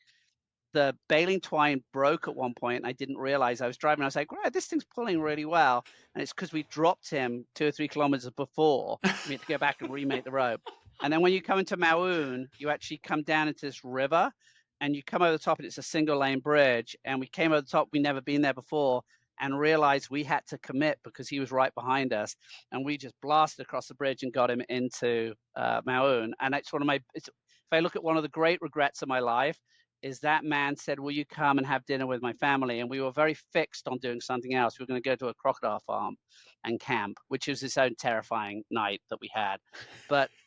The baling twine broke at one point, and I didn't realize. I was driving, I was like, right, this thing's pulling really well. And it's because we dropped him 2 or 3 kilometers before. We had to go back and remake the rope. And then when you come into Maun, you actually come down into this river, and you come over the top, and it's a single lane bridge. And we came over the top, we'd never been there before, and realized we had to commit because he was right behind us. And we just blasted across the bridge and got him into Maun. And that's one of my, if I look at one of the great regrets of my life, is that man said, will you come and have dinner with my family? And we were very fixed on doing something else. We were going to go to a crocodile farm and camp, which was its own terrifying night that we had.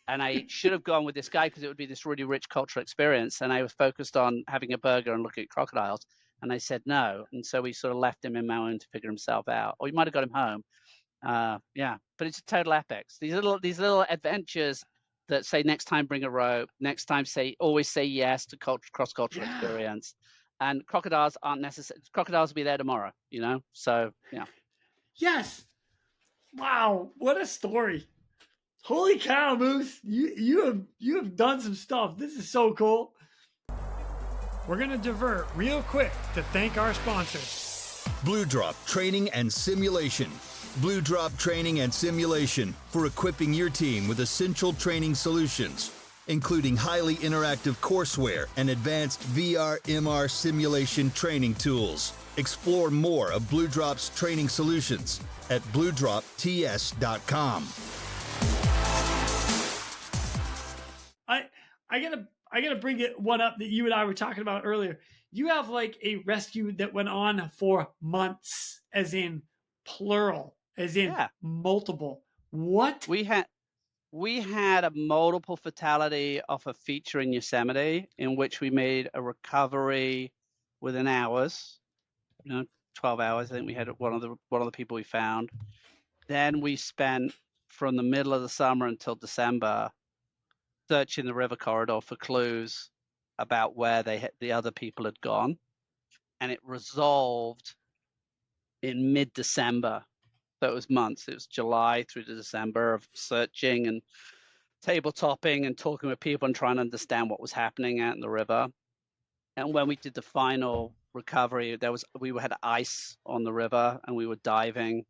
And I should have gone with this guy because it would be this really rich cultural experience. And I was focused on having a burger and looking at crocodiles. And I said no. And so we sort of left him in Maun to figure himself out. Or we might have got him home. But it's a total epics. These little adventures that say next time bring a rope, next time always say yes to cross-cultural experience. And crocodiles aren't necessary. Crocodiles will be there tomorrow, So yeah. Yes. Wow, what a story. Holy cow, Moose. You have done some stuff. This is so cool. We're going to divert real quick to thank our sponsors. Blue Drop Training and Simulation. Blue Drop Training and Simulation for equipping your team with essential training solutions, including highly interactive courseware and advanced VR, MR simulation training tools. Explore more of Blue Drop's training solutions at bluedropts.com. I gotta bring one up that you and I were talking about earlier. You have like a rescue that went on for months, as in plural, as in multiple. What? We had a multiple fatality off a feature in Yosemite in which we made a recovery within hours, 12 hours. I think we had one of the people we found. Then we spent from the middle of the summer until December searching the river corridor for clues about where the other people had gone, and it resolved in mid-December. So it was months. It was July through to December of searching and tabletopping and talking with people and trying to understand what was happening out in the river. And when we did the final recovery, we had ice on the river, and we were diving,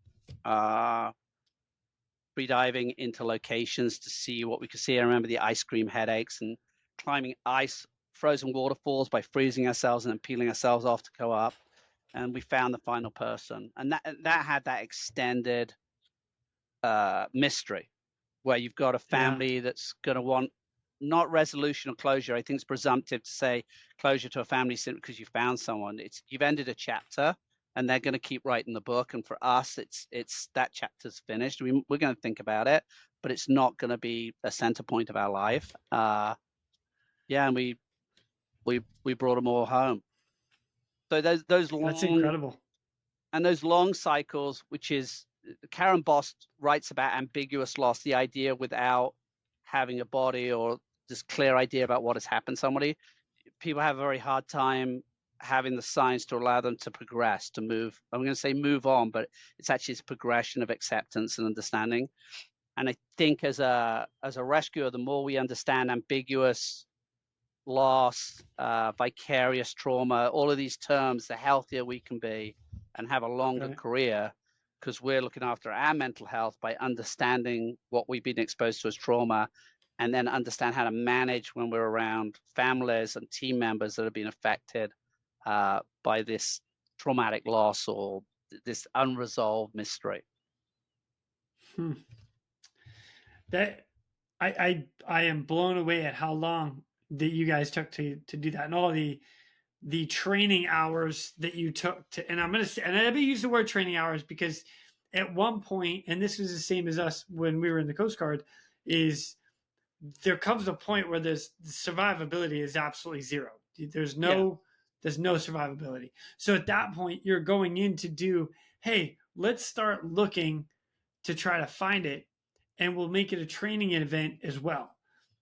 free-diving into locations to see what we could see. I remember the ice cream headaches and climbing frozen waterfalls by freezing ourselves and then peeling ourselves off to go up. And we found the final person. And that had that extended mystery where you've got a family that's going to want not resolution or closure. I think it's presumptive to say closure to a family simply because you found someone. You've ended a chapter, and they're going to keep writing the book. And for us, it's that chapter's finished. We're going to think about it, but it's not going to be a center point of our life. And we brought them all home. So those long, that's incredible. And those long cycles, which is Karen Boss writes about ambiguous loss, the idea without having a body or this clear idea about what has happened to somebody. People have a very hard time having the signs to allow them to progress, to move. I'm going to say move on, but it's actually this progression of acceptance and understanding. And I think as a rescuer, the more we understand ambiguous loss, vicarious trauma, all of these terms, the healthier we can be and have a longer career, because we're looking after our mental health by understanding what we've been exposed to as trauma and then understand how to manage when we're around families and team members that have been affected by this traumatic loss or this unresolved mystery. That I am blown away at how long that you guys took to do that, and all the training hours that you took to. And I'm gonna say, and I use the word training hours because at one point, and this was the same as us when we were in the Coast Guard, is there comes a point where there's survivability is absolutely zero. There's no survivability. So at that point, you're going in to do, hey, let's start looking to try to find it, and we'll make it a training event as well.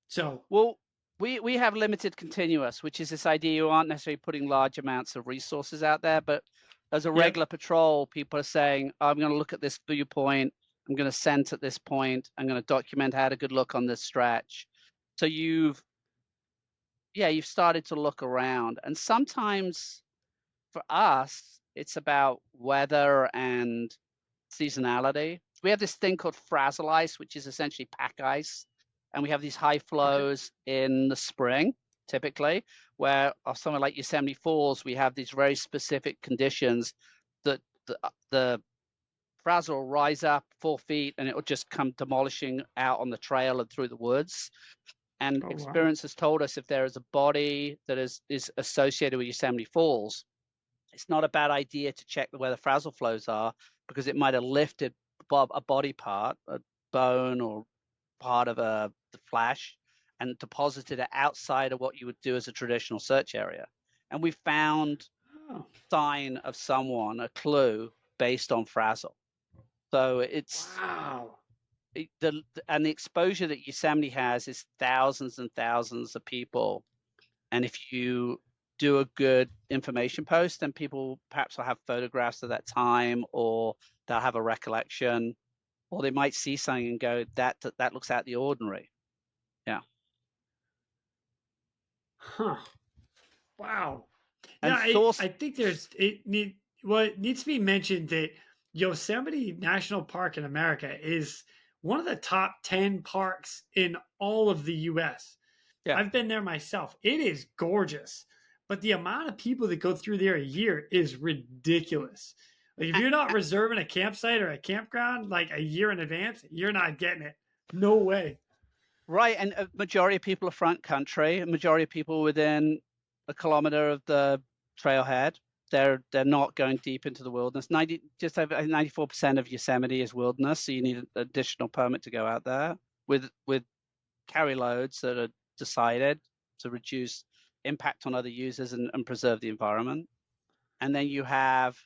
So, well, we have limited continuous, which is this idea you aren't necessarily putting large amounts of resources out there, but as a regular patrol, people are saying, I'm going to look at this viewpoint, I'm going to scent at this point, I'm going to document how to good look on this stretch. So you've started to look around, and sometimes for us, it's about weather and seasonality. We have this thing called frazzle ice, which is essentially pack ice. And we have these high flows in the spring, typically, where somewhere like Yosemite Falls, we have these very specific conditions that the frazzle will rise up 4 feet and it will just come demolishing out on the trail and through the woods. And experience has told us if there is a body that is associated with Yosemite Falls, it's not a bad idea to check where the frazzle flows are, because it might have lifted above a body part, a bone or part of the flash, and deposited it outside of what you would do as a traditional search area. And we found sign of someone, a clue based on frazzle. So it's and the exposure that Yosemite has is thousands and thousands of people. And if you do a good information post, then people perhaps will have photographs of that time, or they'll have a recollection, or they might see something and go, that looks out the ordinary. Yeah. Huh. Wow. And yeah, I think it needs to be mentioned that Yosemite National Park in America is one of the top 10 parks in all of the U.S. Yeah. I've been there myself. It is gorgeous, but the amount of people that go through there a year is ridiculous. Like if you're not reserving a campsite or a campground like a year in advance, you're not getting it. No way. Right, and a majority of people are front country. A majority of people within a kilometer of the trailhead. They're not going deep into the wilderness. Just over 94% of Yosemite is wilderness, so you need an additional permit to go out there with carry loads that are decided to reduce impact on other users and preserve the environment. And then you have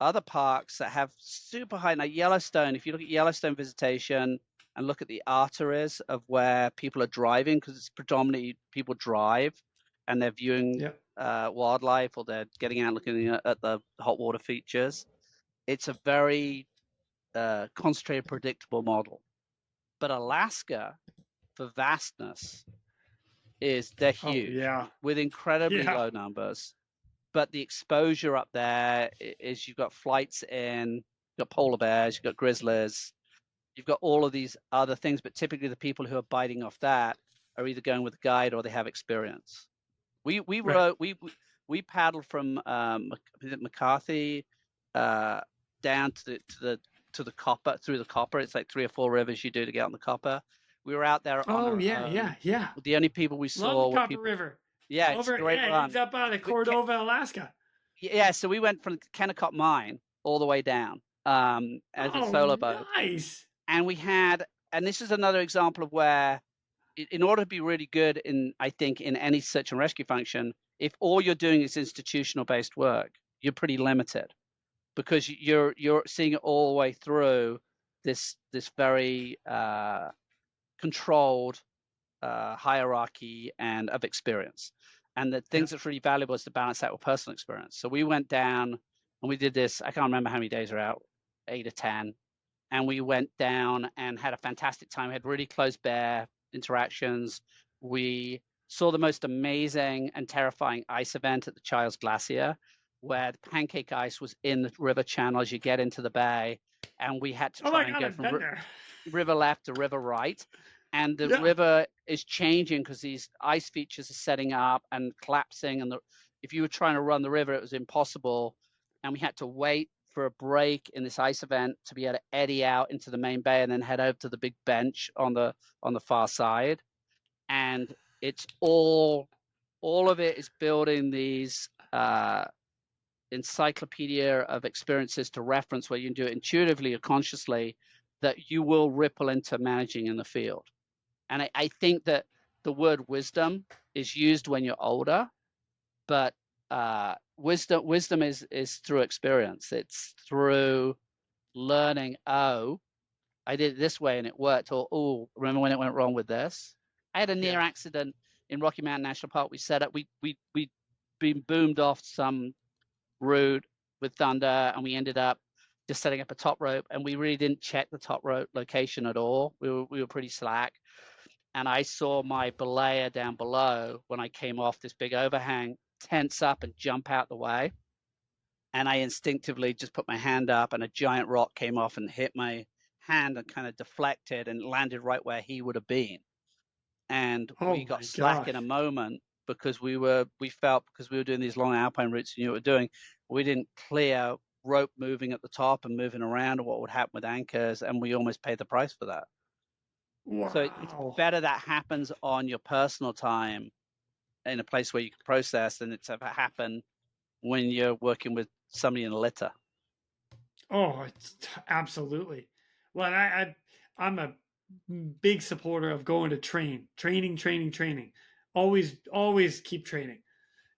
other parks that have super high, like Yellowstone. If you look at Yellowstone visitation and look at the arteries of where people are driving, because it's predominantly people drive and they're viewing wildlife, or they're getting out looking at the hot water features. It's a very concentrated, predictable model. But Alaska, for vastness, they're huge with incredibly low numbers. But the exposure up there is you've got flights in, you've got polar bears, you've got grizzlies, you've got all of these other things. But typically the people who are biting off that are either going with a guide or they have experience. We paddled from McCarthy down to the Copper, through the Copper. It's like 3 or 4 rivers you do to get on the Copper. We were out there. The only people we saw were Copper River. Yeah, it's a great run. It's up out of Cordova, Alaska. Yeah, so we went from Kennecott Mine all the way down as a solo boat. Nice. And and this is another example of where, in order to be really good I think in any search and rescue function, if all you're doing is institutional based work, you're pretty limited, because you're seeing it all the way through this very controlled hierarchy and of experience. And the things that's really valuable is to balance that with personal experience. So we went down and we did this, I can't remember how many days are out, 8 or 10. And we went down and had a fantastic time. We had really close bear interactions. We saw the most amazing and terrifying ice event at the Childs Glacier, where the pancake ice was in the river channel as you get into the bay. And we had to try and get from river left to river right. and the river is changing because these ice features are setting up and collapsing. And if you were trying to run the river, it was impossible. And we had to wait for a break in this ice event to be able to eddy out into the main bay and then head over to the big bench on the far side. And it's all of it is building these encyclopedia of experiences to reference where you can do it intuitively or consciously that you will ripple into managing in the field. And I think that the word wisdom is used when you're older, but wisdom is through experience. It's through learning, oh, I did it this way and it worked, or oh, remember when it went wrong with this? I had a near accident in Rocky Mountain National Park. We set up, we'd been boomed off some route with thunder, and we ended up just setting up a top rope, and we really didn't check the top rope location at all. We were pretty slack. And I saw my belayer down below when I came off this big overhang tense up and jump out the way. And I instinctively just put my hand up, and a giant rock came off and hit my hand and kind of deflected and landed right where he would have been. And we got slack in a moment because we felt because we were doing these long alpine routes and you know what we're doing, we didn't clear rope moving at the top and moving around and what would happen with anchors, and we almost paid the price for that. Wow. So it's better that happens on your personal time in a place where you can process than it's ever happen when you're working with somebody in a litter. Oh, it's absolutely. Well, I'm a big supporter of going to training. Always keep training.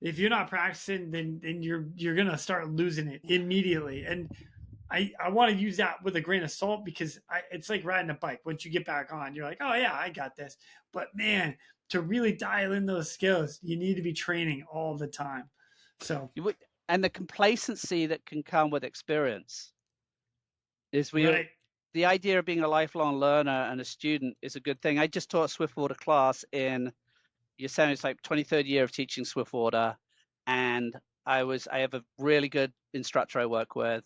If you're not practicing, then you're gonna start losing it immediately. And I want to use that with a grain of salt because it's like riding a bike. Once you get back on, you're like, oh yeah, I got this. But man, to really dial in those skills, you need to be training all the time. So and the complacency that can come with experience is the idea of being a lifelong learner and a student is a good thing. I just taught a Swiftwater class in Yosemite. It's like 23rd year of teaching Swiftwater, and I have a really good instructor I work with,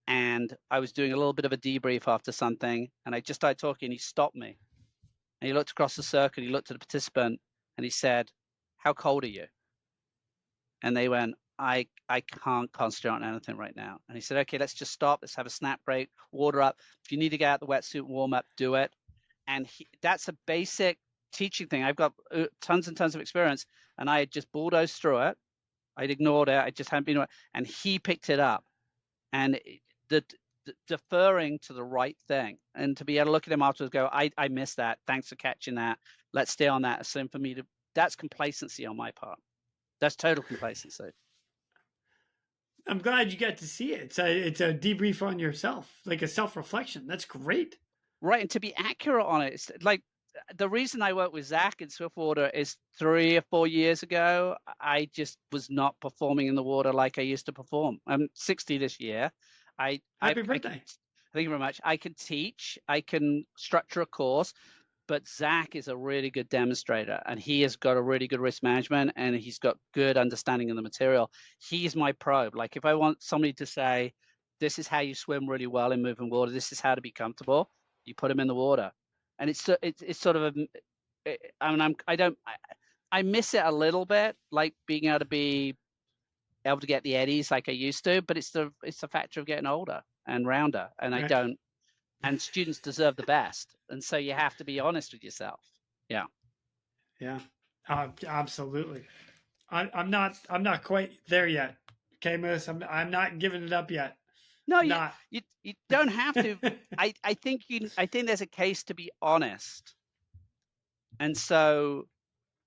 and I was doing a little bit of a debrief after something, and I just started talking, and he stopped me, and he looked across the circle, he looked at the participant, and he said, "How cold are you?" And they went, I can't concentrate on anything right now. And he said, okay, let's just stop. Let's have a snap break, water up. If you need to get out the wetsuit, warm up, do it. And that's a basic teaching thing. I've got tons and tons of experience, and I had just bulldozed through it. I'd ignored it. I just hadn't been, and he picked it up. And the deferring to the right thing, and to be able to look at him afterwards, go, I missed that. Thanks for catching that. Let's stay on that. So for me that's complacency on my part. That's total complacency. I'm glad you got to see it. It's a debrief on yourself, like a self-reflection. That's great. Right, and to be accurate on it, it's like the reason I worked with Zach in Swiftwater is 3 or 4 years ago, I just was not performing in the water like I used to perform. I'm 60 this year. Happy birthday. Thank you very much. I can teach, I can structure a course, but Zach is a really good demonstrator, and he has got a really good risk management, and he's got good understanding of the material. He's my probe. Like if I want somebody to say, this is how you swim really well in moving water, this is how to be comfortable, you put him in the water. And it's sort of I miss it a little bit, like being able to get the eddies like I used to, but it's the factor of getting older and rounder, and right. I don't. And students deserve the best, and so you have to be honest with yourself. Yeah, absolutely. I'm not quite there yet. Okay, Moose, I'm not giving it up yet. No, you don't have to. I think there's a case to be honest, and so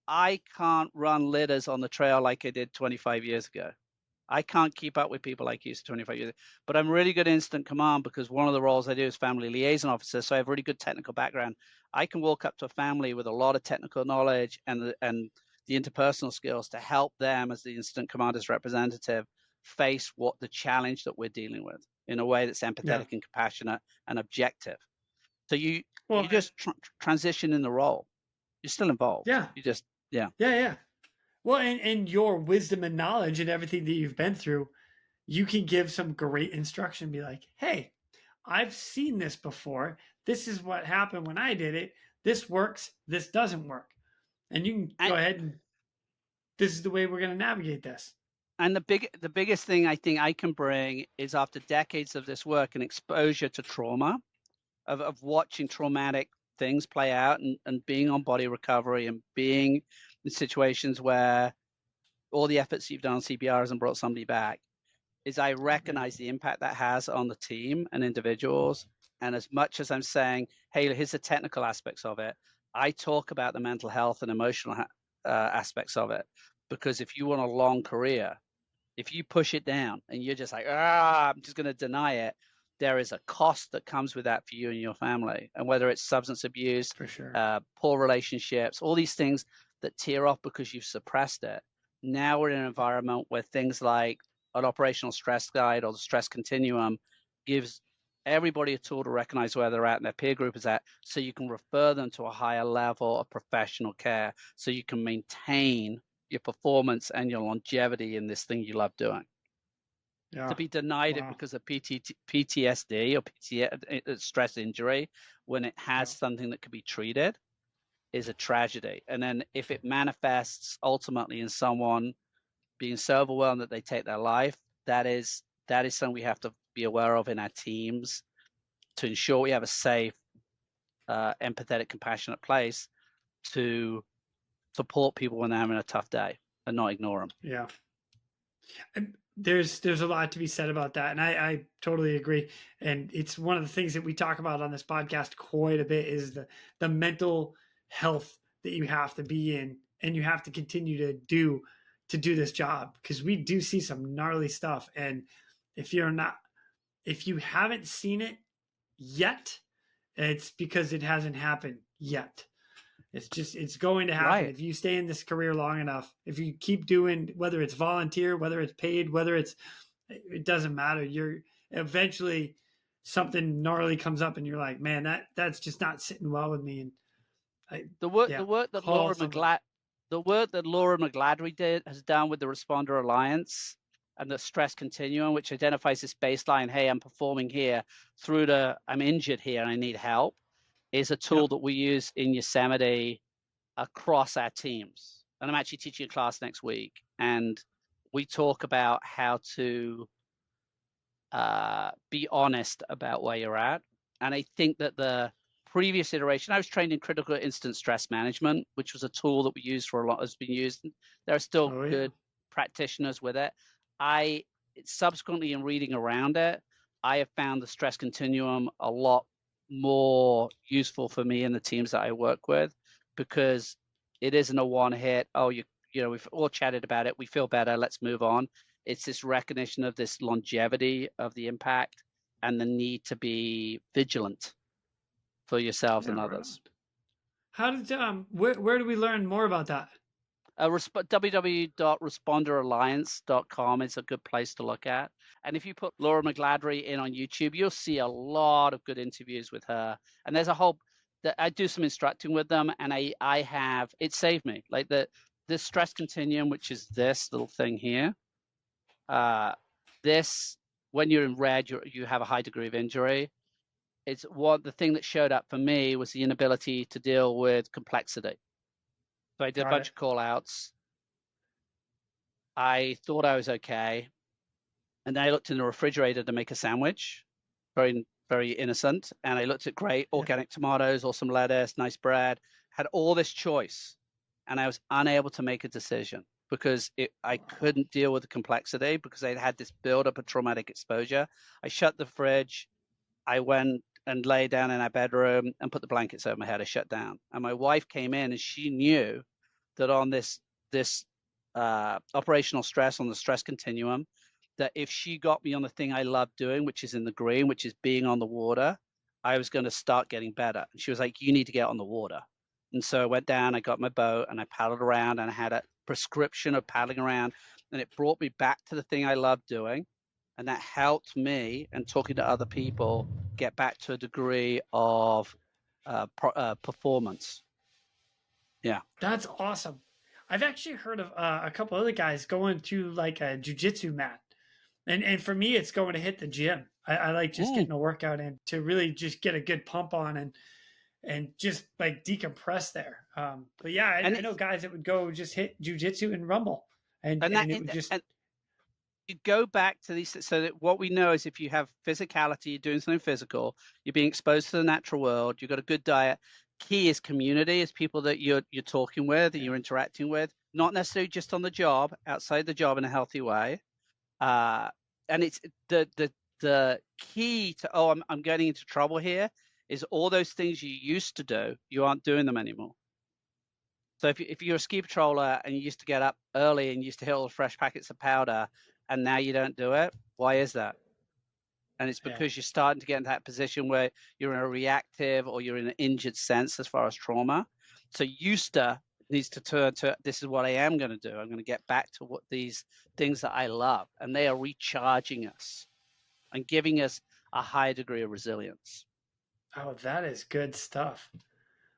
I can't run litters on the trail like I did 25 years ago. I can't keep up with people like I used to 25 years ago, but I'm really good at instant command because one of the roles I do is family liaison officer, so I have really good technical background. I can walk up to a family with a lot of technical knowledge and the interpersonal skills to help them as the instant commander's representative face what the challenge that we're dealing with in a way that's empathetic and compassionate and objective. So you just transition in the role. You're still involved. Yeah. You just, yeah. Well, and your wisdom and knowledge and everything that you've been through, you can give some great instruction. Be like, hey, I've seen this before. This is what happened when I did it. this works, this doesn't work. And you can go ahead and this is the way we're going to navigate this. And the biggest thing I think I can bring is, after decades of this work and exposure to trauma, of watching traumatic things play out, and being on body recovery, and being in situations where all the efforts you've done on CPR hasn't brought somebody back, is I recognize the impact that has on the team and individuals. And as much as I'm saying, hey, here's the technical aspects of it, I talk about the mental health and emotional aspects of it. Because if you want a long career, if you push it down and you're just like, I'm just going to deny it, there is a cost that comes with that for you and your family. And whether it's substance abuse, For sure. poor relationships, all these things that tear off because you've suppressed it. Now we're in an environment where things like an operational stress guide or the stress continuum gives everybody a tool to recognize where they're at and their peer group is at, so you can refer them to a higher level of professional care, so you can maintain your performance and your longevity in this thing you love doing. Yeah. To be denied it because of PTSD or stress injury, when it has something that could be treated, is a tragedy. And then if it manifests ultimately in someone being so overwhelmed that they take their life, that is something we have to be aware of in our teams, to ensure we have a safe, empathetic, compassionate place to support people when they're having a tough day and not ignore them. Yeah. And there's a lot to be said about that. And I totally agree. And it's one of the things that we talk about on this podcast quite a bit, is the mental health that you have to be in, and you have to continue to do this job, because we do see some gnarly stuff. And if you haven't seen it yet, it's because it hasn't happened yet. It's going to happen. Right. If you stay in this career long enough, if you keep doing, whether it's volunteer, whether it's paid, it doesn't matter. You're eventually, something gnarly comes up and you're like, man, that's just not sitting well with me. And the work that Laura McGladry has done with the Responder Alliance and the stress continuum, which identifies this baseline, hey, I'm performing here, through to I'm injured here and I need help, is a tool that we use in Yosemite across our teams. And I'm actually teaching a class next week, and we talk about how to be honest about where you're at. And I think that the previous iteration, I was trained in critical incident stress management, which was a tool that we used for a lot, has been used. There are still good practitioners with it. Subsequently, in reading around it, I have found the stress continuum a lot more useful for me and the teams that I work with, because it isn't a one hit, we've all chatted about it, we feel better, let's move on. It's this recognition of this longevity of the impact and the need to be vigilant for yourselves and others. How did where do we learn more about that? www.responderalliance.com is a good place to look at. And if you put Laura McGladry in on YouTube, you'll see a lot of good interviews with her. And there's a whole, I do some instructing with them, and I have, it saved me. Like this stress continuum, which is this little thing here. This, when you're in red, you have a high degree of injury. It's the thing that showed up for me was the inability to deal with complexity. So I did a bunch of call outs. I thought I was okay. And then I looked in the refrigerator to make a sandwich, very, very innocent. And I looked at great organic tomatoes, awesome lettuce, nice bread, had all this choice. And I was unable to make a decision because I couldn't deal with the complexity, because I'd had this buildup of traumatic exposure. I shut the fridge. I went and lay down in our bedroom and put the blankets over my head. I shut down. And my wife came in, and she knew that on this operational stress, on the stress continuum, that if she got me on the thing I love doing, which is in the green, which is being on the water, I was going to start getting better. And she was like, you need to get on the water. And so I went down, I got my boat, and I paddled around, and I had a prescription of paddling around, and it brought me back to the thing I love doing. And that helped me, and talking to other people, get back to a degree of performance. Yeah. That's awesome. I've actually heard of a couple other guys going to like a jiu-jitsu mat. And for me, it's going to hit the gym. I like just getting a workout in to really just get a good pump on. and just like decompress there. But yeah, I know guys that would go just hit jujitsu and rumble, and it would just. And you go back to these. So that what we know is if you have physicality, you're doing something physical, you're being exposed to the natural world, you've got a good diet. Key is community, is people that you're talking with and you're interacting with, not necessarily just on the job, outside the job in a healthy way. And it's the key to, I'm getting into trouble here, is all those things you used to do, you aren't doing them anymore. So if you're a ski patroller and you used to get up early and you used to hit all the fresh packets of powder, and now you don't do it, why is that? And it's because you're starting to get into that position where you're in a reactive or you're in an injured sense as far as trauma. So used to needs to turn to, this is what I am going to do. I'm going to get back to what these things that I love, and they are recharging us and giving us a high degree of resilience. Oh, that is good stuff,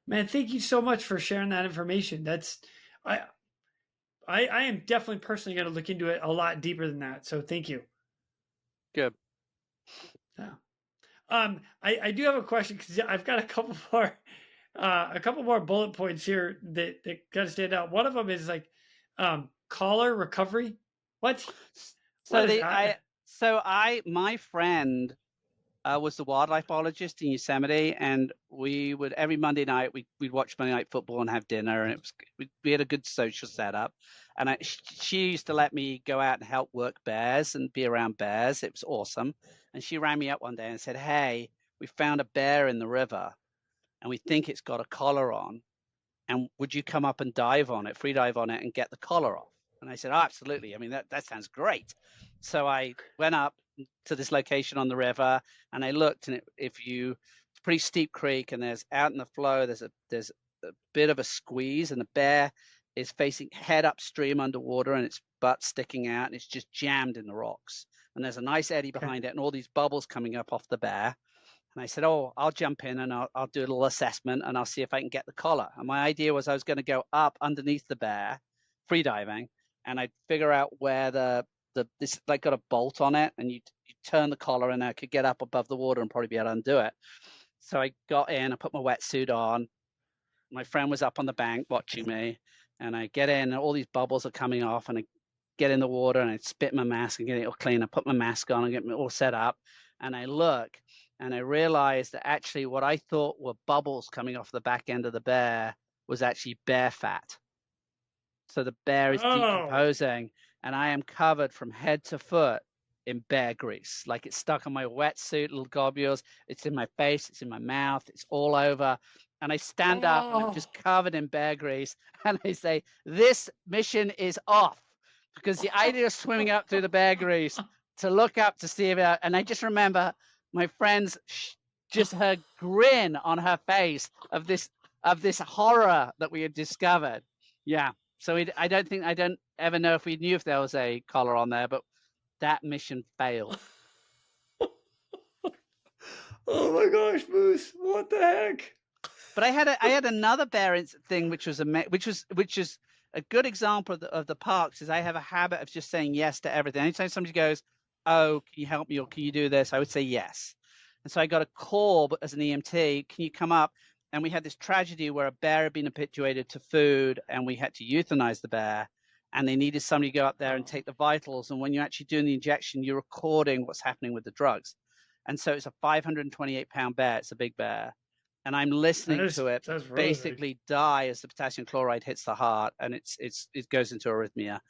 man. Thank you so much for sharing that information. That's, I am definitely personally going to look into it a lot deeper than that. So thank you. Good. Yeah. I do have a question because I've got a couple more bullet points here that kind of stand out. One of them is like, collar recovery. What? My friend was the wildlife biologist in Yosemite, and we would every Monday night we'd watch Monday Night Football and have dinner, and we had a good social setup. And she used to let me go out and help work bears and be around bears. It was awesome. And she rang me up one day and said, "Hey, we found a bear in the river, and we think it's got a collar on. And would you come up and free dive on it, and get the collar off?" And I said, "Oh, absolutely. I mean, that sounds great." So I went up to this location on the river, and I looked, and it's a pretty steep creek, and there's out in the flow, there's a bit of a squeeze, and the bear is facing head upstream underwater, and its butt sticking out, and it's just jammed in the rocks. And there's a nice eddy behind it, and all these bubbles coming up off the bear. And I said, "Oh, I'll jump in and I'll do a little assessment, and I'll see if I can get the collar." And my idea was I was going to go up underneath the bear, free diving, and I'd figure out where this like got a bolt on it, and you turn the collar, and I could get up above the water and probably be able to undo it. So I got in, I put my wetsuit on. My friend was up on the bank watching me, and I get in, and all these bubbles are coming off, and I get in the water, and I spit my mask and get it all clean. I put my mask on and get me all set up, and I look, and I realized that actually what I thought were bubbles coming off the back end of the bear was actually bear fat. So the bear is decomposing, and I am covered from head to foot in bear grease. Like, it's stuck on my wetsuit, little globules. It's in my face, it's in my mouth, it's all over. And I stand up, and I'm just covered in bear grease. And I say, "This mission is off." Because the idea of swimming up through the bear grease to look up to see if and I just remember my friend's just her grin on her face of this horror that we had discovered. Yeah. So I don't ever know if we knew if there was a collar on there, but that mission failed. Oh my gosh, Moose! What the heck? But I had another bear thing, which is a good example of the parks. Is I have a habit of just saying yes to everything. Anytime somebody goes, "Oh, can you help me?" or "Can you do this?" I would say yes. And so I got a call as an EMT, "Can you come up?" And we had this tragedy where a bear had been habituated to food, and we had to euthanize the bear, and they needed somebody to go up there and take the vitals. And when you're actually doing the injection, you're recording what's happening with the drugs. And so it's a 528-pound bear. It's a big bear. And I'm listening to it basically die as the potassium chloride hits the heart, and it goes into arrhythmia.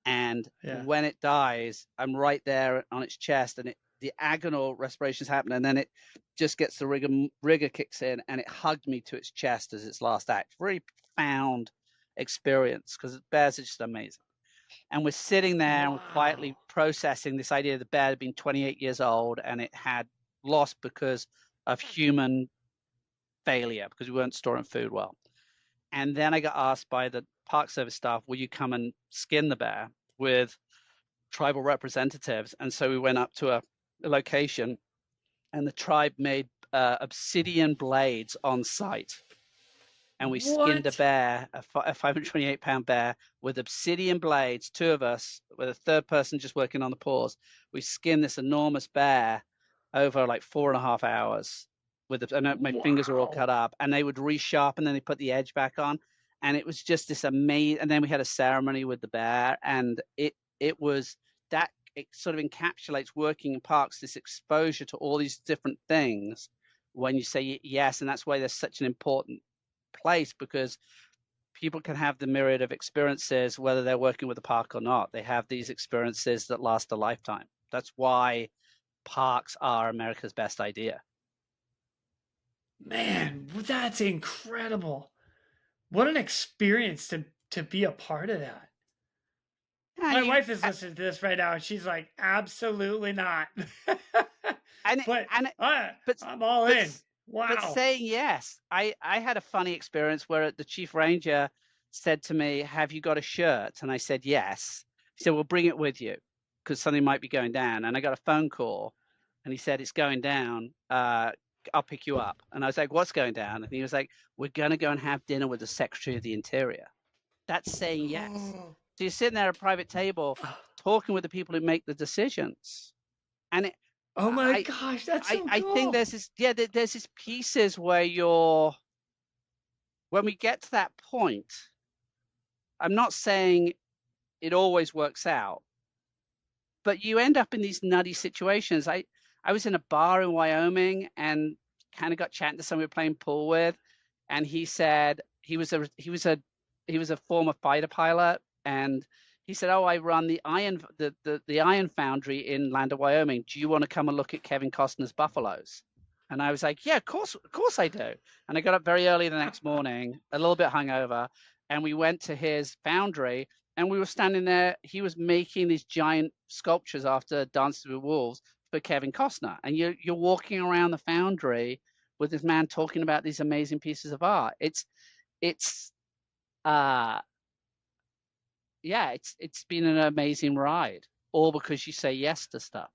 And when it dies, I'm right there on its chest, and the agonal respirations happen, and then it just gets the rigor kicks in, and it hugged me to its chest as its last act. Very profound experience, because bears are just amazing. And we're sitting there and we're quietly processing this idea the bear had been 28 years old, and it had lost because of human failure, because we weren't storing food well. And then I got asked by the Park Service staff, "Will you come and skin the bear with tribal representatives?" And so we went up to a location, and the tribe made obsidian blades on site. And we skinned a bear, a 528-pound bear, with obsidian blades, two of us, with a third person just working on the paws. We skinned this enormous bear over like 4.5 hours. and my fingers are all cut up, and they would resharpen, then they put the edge back on, and it was just this amazing. And then we had a ceremony with the bear, and it was that. It sort of encapsulates working in parks, this exposure to all these different things when you say yes. And that's why there's such an important place, because people can have the myriad of experiences, whether they're working with a park or not. They have these experiences that last a lifetime. That's why parks are America's best idea. Man, that's incredible. What an experience to be a part of that. My wife is listening to this right now, and she's like, absolutely not. But I'm all in. Wow. But saying yes. I had a funny experience where the chief ranger said to me, have you got a shirt? And I said, yes. He said, well, bring it with you because something might be going down. And I got a phone call, and he said, it's going down. I'll pick you up. And I was like, what's going down? And he was like, we're going to go and have dinner with the Secretary of the Interior. That's saying yes. So you're sitting there at a private table talking with the people who make the decisions. And oh my gosh, that's so cool. I think there's this pieces where when we get to that point, I'm not saying it always works out, but you end up in these nutty situations. I was in a bar in Wyoming and kind of got chatting to someone we were playing pool with, and he said he was a former fighter pilot. And he said, oh, I run the iron foundry in Lander, Wyoming. Do you want to come and look at Kevin Costner's buffaloes? And I was like, yeah, of course I do. And I got up very early the next morning, a little bit hungover, and we went to his foundry, and we were standing there. He was making these giant sculptures after Dances with Wolves for Kevin Costner. And you're walking around the foundry with this man talking about these amazing pieces of art. It's been an amazing ride, all because you say yes to stuff.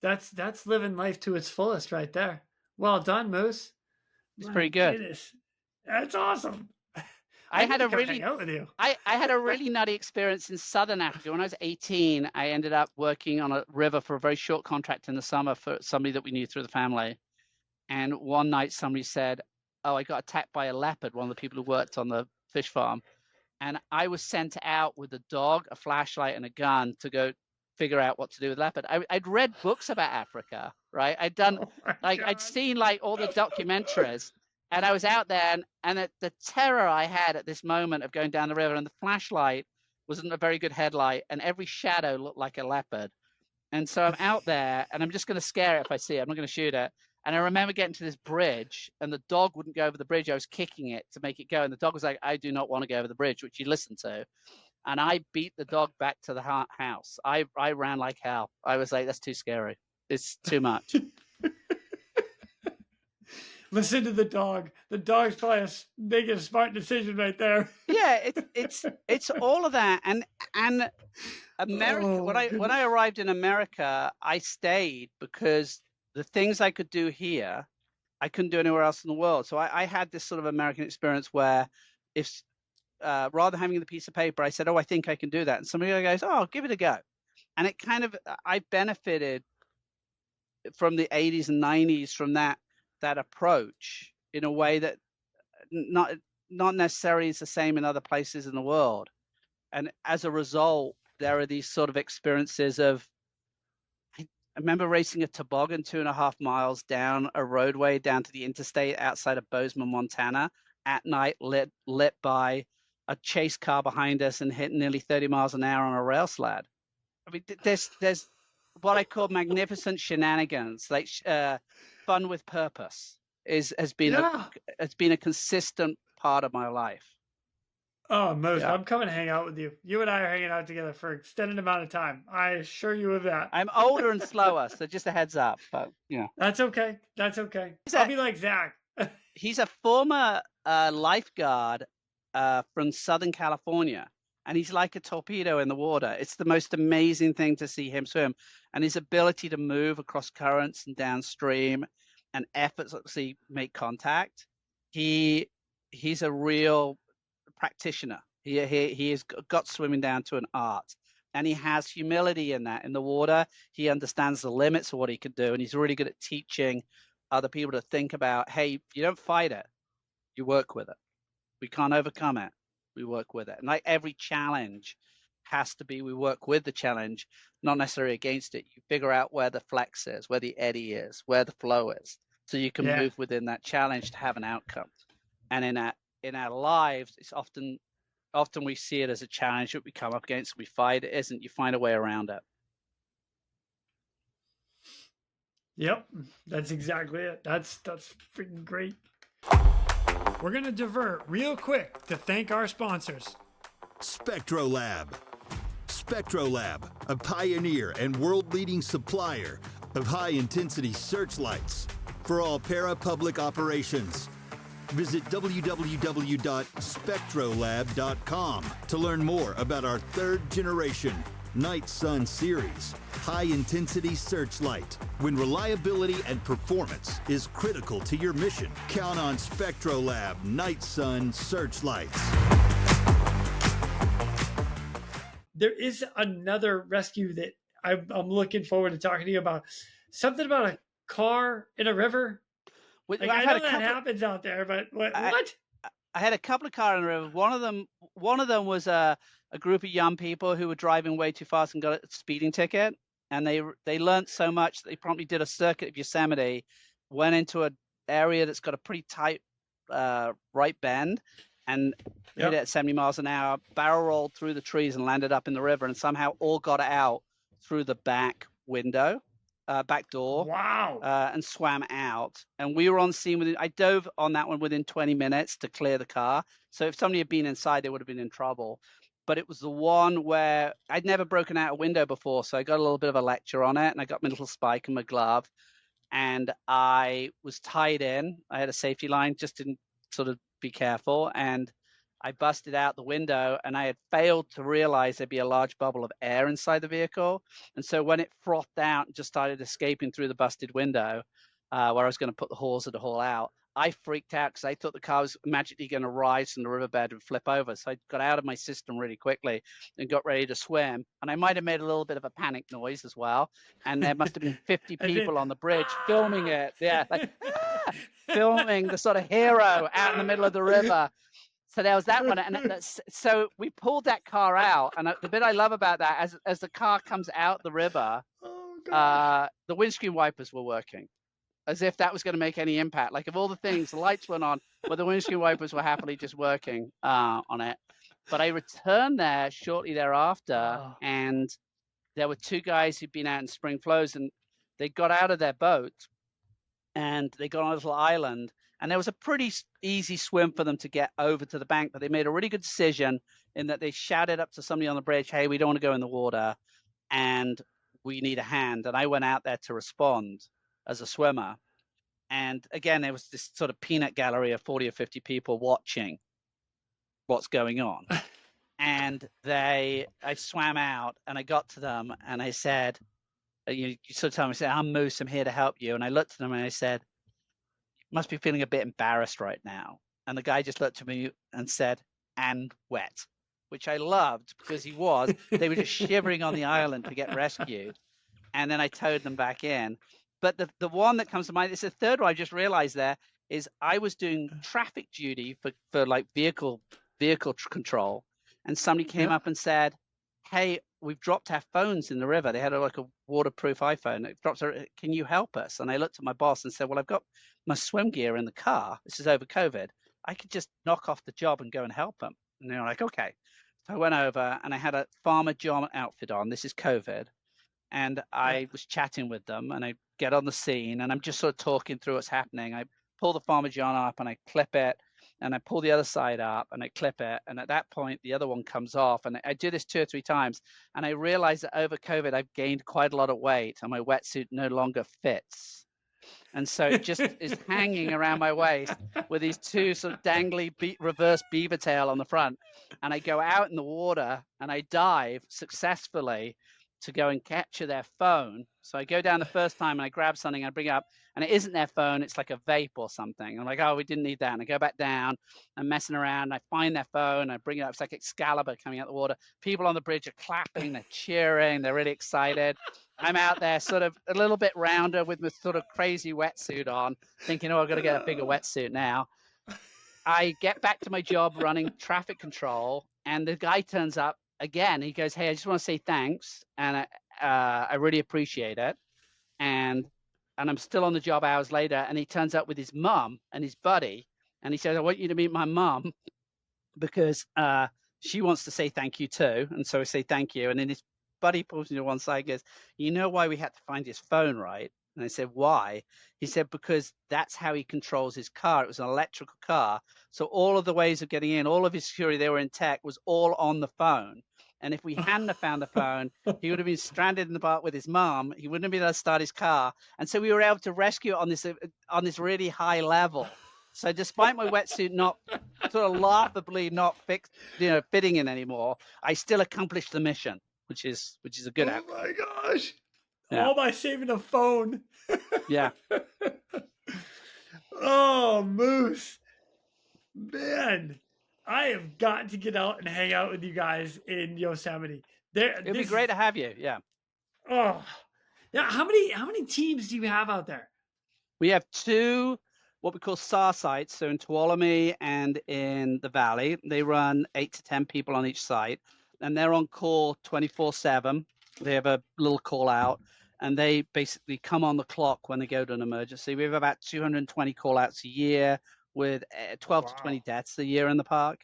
That's living life to its fullest right there. Well done, Moose. It's pretty good. Goodness. That's awesome. I had a really nutty experience in Southern Africa. When I was 18, I ended up working on a river for a very short contract in the summer for somebody that we knew through the family. And one night somebody said, oh, I got attacked by a leopard, one of the people who worked on the fish farm. And I was sent out with a dog, a flashlight, and a gun to go figure out what to do with leopard. I'd read books about Africa, right? I'd seen like all the documentaries, and I was out there, and the terror I had at this moment of going down the river, and the flashlight wasn't a very good headlight, and every shadow looked like a leopard. And so I'm out there, and I'm just going to scare it if I see it. I'm not going to shoot it. And I remember getting to this bridge, and the dog wouldn't go over the bridge. I was kicking it to make it go. And the dog was like, I do not want to go over the bridge, which you listen to. And I beat the dog back to the house. I ran like hell. I was like, that's too scary. It's too much. Listen to the dog. The dog's probably making a smart decision right there. Yeah, it's all of that. And America, when I arrived in America, I stayed because the things I could do here, I couldn't do anywhere else in the world. So I had this sort of American experience where if rather than having the piece of paper, I said, oh, I think I can do that. And somebody goes, oh, give it a go. And it kind of, I benefited from the 80s and 90s from that approach in a way that not necessarily is the same in other places in the world. And as a result, there are these sort of experiences of, I remember racing a toboggan 2.5 miles down a roadway down to the interstate outside of Bozeman, Montana at night, lit by a chase car behind us and hitting nearly 30 miles an hour on a rail sled. I mean, there's what I call magnificent shenanigans, like fun with purpose has been a consistent part of my life. Oh, Moose, I'm coming to hang out with you. You and I are hanging out together for an extended amount of time. I assure you of that. I'm older and slower, so just a heads up. But that's okay. I'll be like Zach. He's a former lifeguard from Southern California, and he's like a torpedo in the water. It's the most amazing thing to see him swim, and his ability to move across currents and downstream and effortlessly make contact. He's a real practitioner. He has got swimming down to an art, and he has humility in that. In the water, he understands the limits of what he can do, and he's really good at teaching other people to think about, hey, you don't fight it, you work with it. We can't overcome it, we work with it. And like every challenge has to be, we work with the challenge, not necessarily against it. You figure out where the flex is, where the eddy is, where the flow is, so you can move within that challenge to have an outcome. And in our lives, it's often we see it as a challenge that we come up against, we fight. It isn't. You find a way around it. Yep, that's exactly it. That's freaking great. We're gonna divert real quick to thank our sponsors. SpectroLab. SpectroLab, a pioneer and world-leading supplier of high-intensity searchlights for all para-public operations. Visit www.spectrolab.com to learn more about our third-generation Night Sun series high-intensity searchlight. When reliability and performance is critical to your mission, count on SpectroLab Night Sun searchlights. There is another rescue that I'm looking forward to talking to you about. Something about a car in a river. Like, I know that happens out there, but what? I had a couple of cars in the river. One of them was a group of young people who were driving way too fast and got a speeding ticket. And they learned so much that they promptly did a circuit of Yosemite, went into an area that's got a pretty tight right bend, and hit it at 70 miles an hour, barrel rolled through the trees and landed up in the river, and somehow all got out through the back door. Wow. And swam out. And we were on scene I dove on that one within 20 minutes to clear the car. So if somebody had been inside, they would have been in trouble. But it was the one where I'd never broken out a window before. So I got a little bit of a lecture on it, and I got my little spike and my glove, and I was tied in. I had a safety line just to sort of be careful. And I busted out the window, and I had failed to realize there'd be a large bubble of air inside the vehicle. And so when it frothed out and just started escaping through the busted window, where I was going to put the hawser to haul out, I freaked out because I thought the car was magically going to rise from the riverbed and flip over. So I got out of my system really quickly and got ready to swim. And I might have made a little bit of a panic noise as well. And there must have been 50 people on the bridge filming it. Yeah, like filming the sort of hero out in the middle of the river. So there was that one. And so we pulled that car out. And the bit I love about that, as the car comes out the river, the windscreen wipers were working, as if that was going to make any impact. Like, of all the things, the lights went on, but the windscreen wipers were happily just working on it. But I returned there shortly thereafter, and there were two guys who'd been out in spring flows, and they got out of their boat, and they got on a little island, and there was a pretty easy swim for them to get over to the bank, but they made a really good decision in that they shouted up to somebody on the bridge, hey, we don't want to go in the water, and we need a hand. And I went out there to respond as a swimmer. And again, there was this sort of peanut gallery of 40 or 50 people watching what's going on. And I swam out, and I got to them, and I said, you sort of told me, I said, I'm Moose, I'm here to help you. And I looked at them and I said, you must be feeling a bit embarrassed right now. And the guy just looked at me and said, and wet, which I loved because they were just shivering on the island to get rescued. And then I towed them back in. But the one that comes to mind, it's the third one I just realized there, is I was doing traffic duty for like vehicle control. And somebody came up and said, hey, we've dropped our phones in the river. They had a waterproof iPhone. It dropped. Can you help us? And I looked at my boss and said, well, I've got my swim gear in the car. This is over COVID. I could just knock off the job and go and help them. And they were like, okay. So I went over, and I had a Farmer John outfit on. This is COVID. And I was chatting with them, and I get on the scene, and I'm just sort of talking through what's happening. I pull the Farmer John up, and I clip it, and I pull the other side up, and I clip it. And at that point, the other one comes off. And I do this 2 or 3 times. And I realize that over COVID, I've gained quite a lot of weight, and my wetsuit no longer fits. And so it just is hanging around my waist with these 2 sort of dangly reverse beaver tail on the front. And I go out in the water, and I dive successfully to go and capture their phone. So I go down the first time, and I grab something, and I bring it up, and it isn't their phone. It's like a vape or something. I'm like, oh, we didn't need that. And I go back down, I'm messing around, and I find their phone, I bring it up. It's like Excalibur coming out of the water. People on the bridge are clapping, they're cheering, they're really excited. I'm out there sort of a little bit rounder with my sort of crazy wetsuit on, thinking, oh, I've got to get a bigger wetsuit now. I get back to my job running traffic control, and the guy turns up again. He goes, hey, I just want to say thanks, and I really appreciate it. And I'm still on the job hours later, and he turns up with his mum and his buddy, and he says, I want you to meet my mum because she wants to say thank you too. And so I say thank you. And then his buddy pulls me to one side and goes, you know why we had to find his phone, right? And I said, why? He said, because that's how he controls his car. It was an electrical car. So all of the ways of getting in, all of his security, they were in tech, was all on the phone. And if we hadn't have found the phone, he would have been stranded in the park with his mom. He wouldn't have been able to start his car. And so we were able to rescue it on this really high level. So despite my wetsuit not sort of laughably not fitting in anymore, I still accomplished the mission, which is a good outcome. Oh my gosh. Yeah. All by saving a phone. Yeah. Oh, Moose. Man, I have got to get out and hang out with you guys in Yosemite. It'd be great to have you. Yeah. Oh. Yeah, how many teams do you have out there? We have 2 what we call SAR sites, so in Tuolumne and in the Valley. They run 8 to 10 people on each site, and they're on call 24/7. They have a little call out, and they basically come on the clock when they go to an emergency. We have about 220 call outs a year with 12 to 20 deaths a year in the park.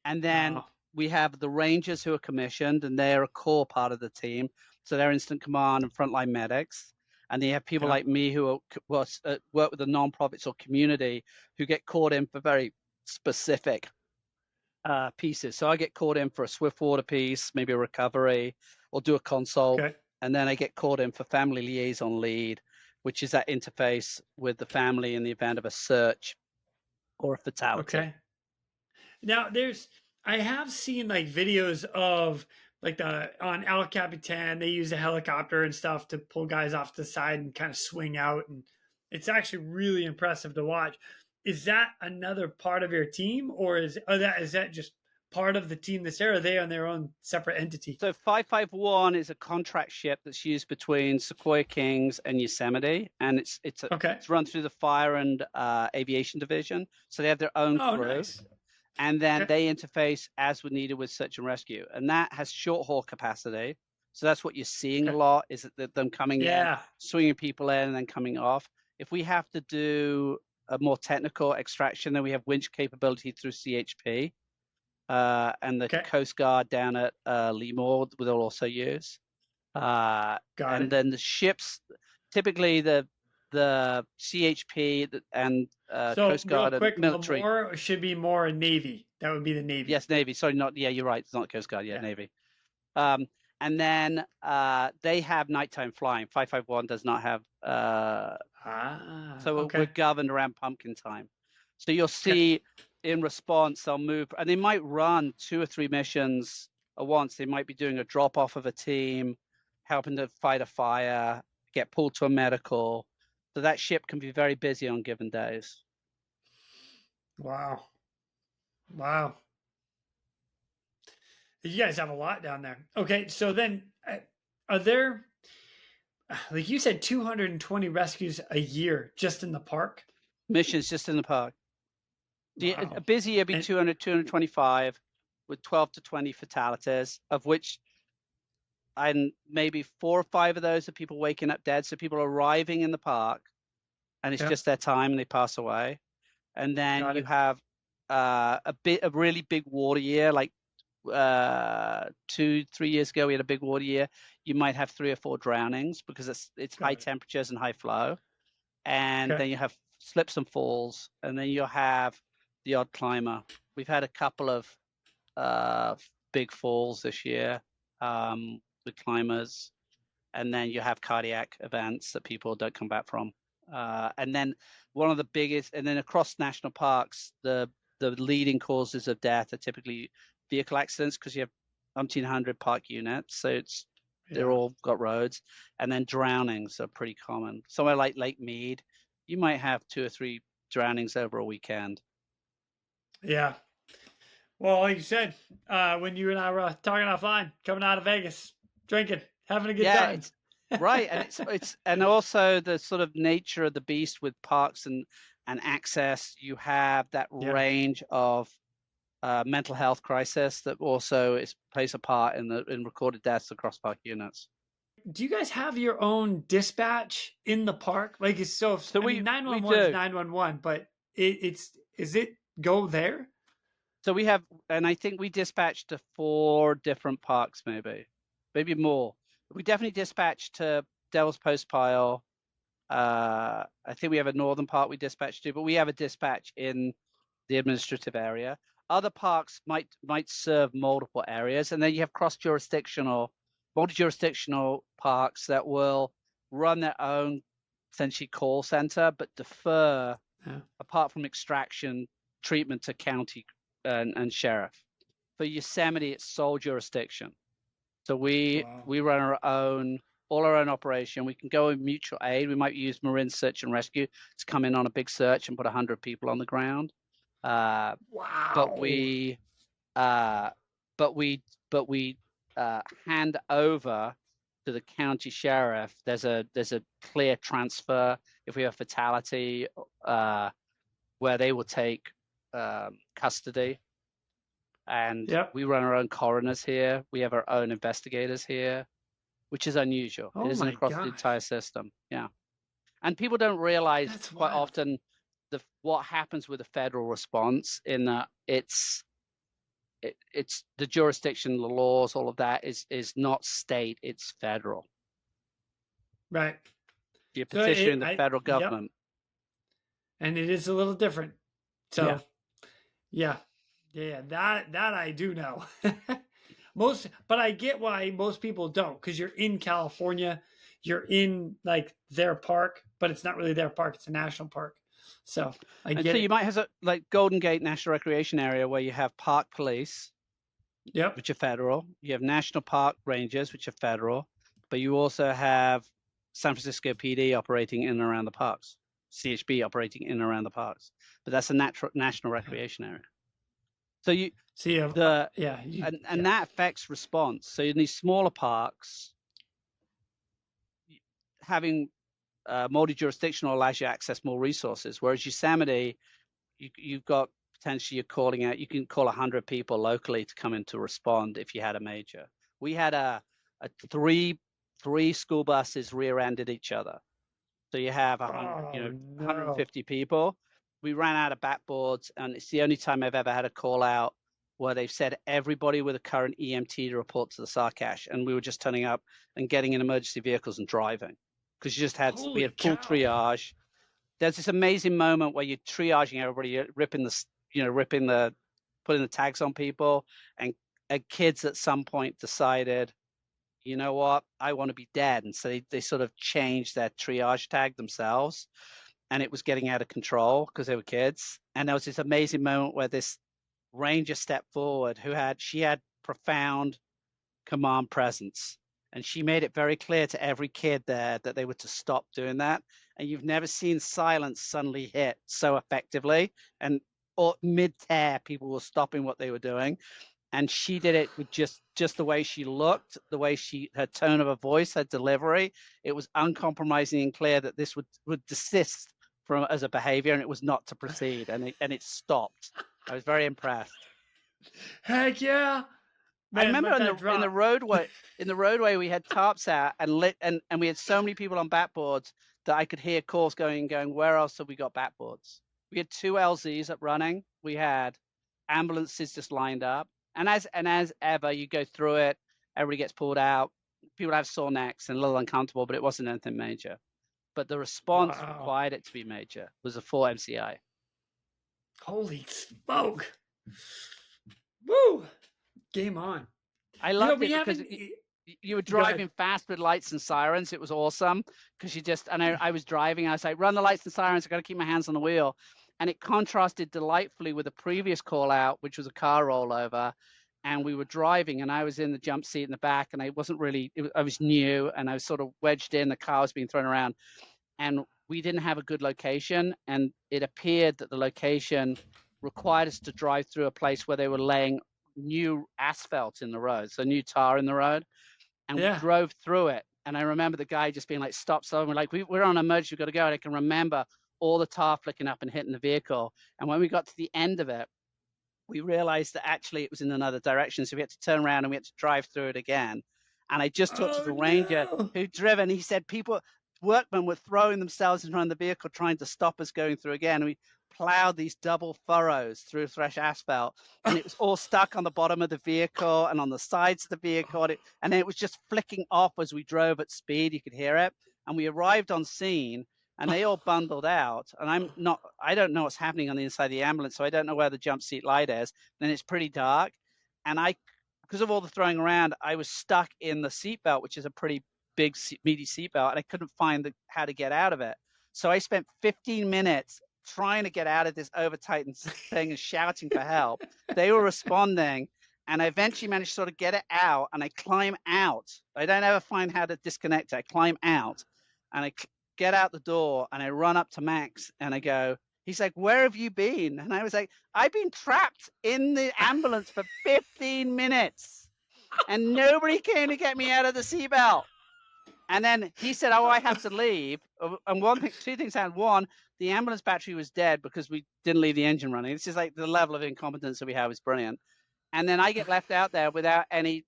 And then we have the Rangers who are commissioned, and they're a core part of the team. So they're instant command and frontline medics. And then you have people like me who work with the nonprofits or community who get called in for very specific pieces. So I get called in for a swift water piece, maybe a recovery, or do a consult. Okay. And then I get called in for family liaison lead, which is that interface with the family in the event of a search or a fatality. Okay. Now I have seen like videos of like on El Capitan, they use a helicopter and stuff to pull guys off the side and kind of swing out. And it's actually really impressive to watch. Is that another part of your team, or is that just part of the team this year? Or are they on their own separate entity? So 551 is a contract ship that's used between Sequoia Kings and Yosemite, and it's run through the fire and aviation division. So they have their own crew. Nice. And then they interface as needed with search and rescue, and that has short haul capacity. So that's what you're seeing a lot, is that them coming in, swinging people in, and then coming off. If we have to do a more technical extraction, then we have winch capability through CHP. And the Coast Guard down at Lemoore will also use. And then the ships, typically the CHP and Coast Guard and military. Lemoore should be more Navy. That would be the Navy. Yes, Navy. Sorry, you're right. It's not Coast Guard. Navy. And then they have nighttime flying. 551 does not have. So we're governed around pumpkin time. So you'll see in response, they'll move, and they might run 2 or 3 missions at once. They might be doing a drop off of a team, helping to fight a fire, get pulled to a medical. So that ship can be very busy on given days. Wow. You guys have a lot down there. Okay, so then are there, like you said, 220 rescues a year just in the park? Missions just in the park. A busy year would be 200, 225 with 12 to 20 fatalities, of which maybe 4 or 5 of those are people waking up dead. So people arriving in the park and it's just their time and they pass away. And then you have a really big water year, like 2-3 years ago, we had a big water year. You might have 3 or 4 drownings because it's high temperatures and high flow. And then you have slips and falls, and then you'll have the odd climber. We've had a couple of big falls this year with climbers, and then you have cardiac events that people don't come back from. And then one of the biggest, and then across national parks, the leading causes of death are typically vehicle accidents because you have 1,900 park units, so they're all got roads, and then drownings are pretty common. Somewhere like Lake Mead, you might have 2 or 3 drownings over a weekend. Yeah. Well, like you said, when you and I were talking offline, coming out of Vegas, drinking, having a good time. Right, and it's and also the sort of nature of the beast with parks and access. You have that range of mental health crisis that also plays a part in recorded deaths across park units. Do you guys have your own dispatch in the park? Like, so I mean, 911 is 911, but is it go there? So we have, and I think we dispatched to 4 different parks, maybe more. We definitely dispatched to Devil's Postpile. I think we have a northern park we dispatched to, but we have a dispatch in the administrative area. Other parks might serve multiple areas, and then you have multi-jurisdictional parks that will run their own essentially call center, but defer, apart from extraction, treatment to county and sheriff. For Yosemite, it's sole jurisdiction. So we run all our own operation. We can go in mutual aid. We might use Marine Search and Rescue to come in on a big search and put 100 people on the ground. But we hand over to the county sheriff. There's a clear transfer if we have fatality, where they will take custody. And we run our own coroners here. We have our own investigators here, which is unusual. It isn't across the entire system. Yeah. And people don't realize quite often what happens with the federal response in that it's the jurisdiction, the laws, all of that is not state, it's federal. Right. You're petitioning the federal government. And it is a little different. So yeah, that I do know. But I get why most people don't, because you're in California, you're in like their park, but it's not really their park, it's a national park. So I get it. You might have like Golden Gate National Recreation Area where you have park police, which are federal. You have national park rangers, which are federal, but you also have San Francisco PD operating in and around the parks, CHB operating in and around the parks. But that's a national recreation area. So you see and that affects response. So in these smaller parks, having multi-jurisdictional allows you to access more resources. Whereas Yosemite, you've got potentially you're calling out. You can call 100 people locally to come in to respond if you had a major. We had a three school buses rear-ended each other. So you have 150 people. We ran out of backboards, and it's the only time I've ever had a call out where they've said everybody with a current EMT to report to the Sarkash, and we were just turning up and getting in emergency vehicles and driving because we had full triage. There's this amazing moment where you're triaging everybody, you're putting the tags on people, and kids at some point decided, you know what, I want to be dead, and so they sort of changed their triage tag themselves. And it was getting out of control because they were kids. And there was this amazing moment where this ranger stepped forward she had profound command presence. And she made it very clear to every kid there that they were to stop doing that. And you've never seen silence suddenly hit so effectively. And mid-tear, people were stopping what they were doing. And she did it with just the way she looked, the way her tone of her voice, her delivery. It was uncompromising and clear that this would desist from as a behavior, and it was not to proceed, and it stopped. I was very impressed. Heck yeah! Man, I remember in the roadway we had tarps out and lit, and we had so many people on backboards that I could hear calls going, where else have we got backboards? We had 2 LZs up running. We had ambulances just lined up, and as ever, you go through it. Everybody gets pulled out. People have sore necks and a little uncomfortable, but it wasn't anything major. But the response required it to be major. It was a 4 MCI. Holy smoke! Woo! Game on. I loved it because you were driving fast with lights and sirens. It was awesome because I was driving. I was like, run the lights and sirens. I got to keep my hands on the wheel. And it contrasted delightfully with the previous call out, which was a car rollover. And we were driving, and I was in the jump seat in the back, and I was new, and I was sort of wedged in. The car was being thrown around, and we didn't have a good location, and it appeared that the location required us to drive through a place where they were laying new asphalt in the road, so new tar in the road, and we drove through it, And I remember the guy just being like, stop. So we're like, we're on emergency, we've got to go. And I can remember all the tar flicking up and hitting the vehicle. And when we got to the end of it, we realized that actually it was in another direction. So we had to turn around and we had to drive through it again. And I just talked to the ranger who'd driven. He said workmen were throwing themselves in front of the vehicle trying to stop us going through again. And we plowed these double furrows through fresh asphalt, and it was all stuck on the bottom of the vehicle and on the sides of the vehicle. And it was just flicking off as we drove at speed. You could hear it. And we arrived on scene, and they all bundled out. And I don't know what's happening on the inside of the ambulance, so I don't know where the jump seat light is. And it's pretty dark. And because of all the throwing around, I was stuck in the seatbelt, which is a pretty big, meaty seatbelt, and I couldn't find how to get out of it. So I spent 15 minutes trying to get out of this over-tightened thing and shouting for help. They were responding, and I eventually managed to sort of get it out, and I climb out. I don't ever find how to disconnect it. I climb out, and I get out the door, and I run up to Max, and I go, he's like, where have you been? And I was like, I've been trapped in the ambulance for 15 minutes, and nobody came to get me out of the seatbelt. And then he said, oh, I have to leave. And two things happened. One, the ambulance battery was dead because we didn't leave the engine running. It's just like the level of incompetence that we have is brilliant. And then I get left out there without any,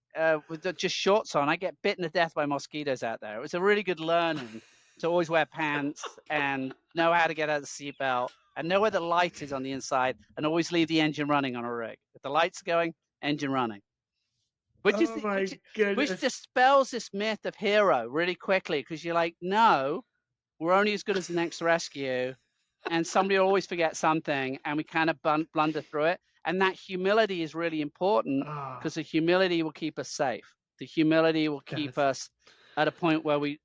with just shorts on. I get bitten to death by mosquitoes out there. It was a really good learning to always wear pants and know how to get out of the seatbelt and know where the light is on the inside and always leave the engine running on a rig. If the light's going, engine running. Which dispels this myth of hero really quickly, because you're like, no, we're only as good as the next rescue, and somebody will always forget something, and we kind of blunder through it. And that humility is really important, because the humility will keep us safe. The humility will keep us at a point where we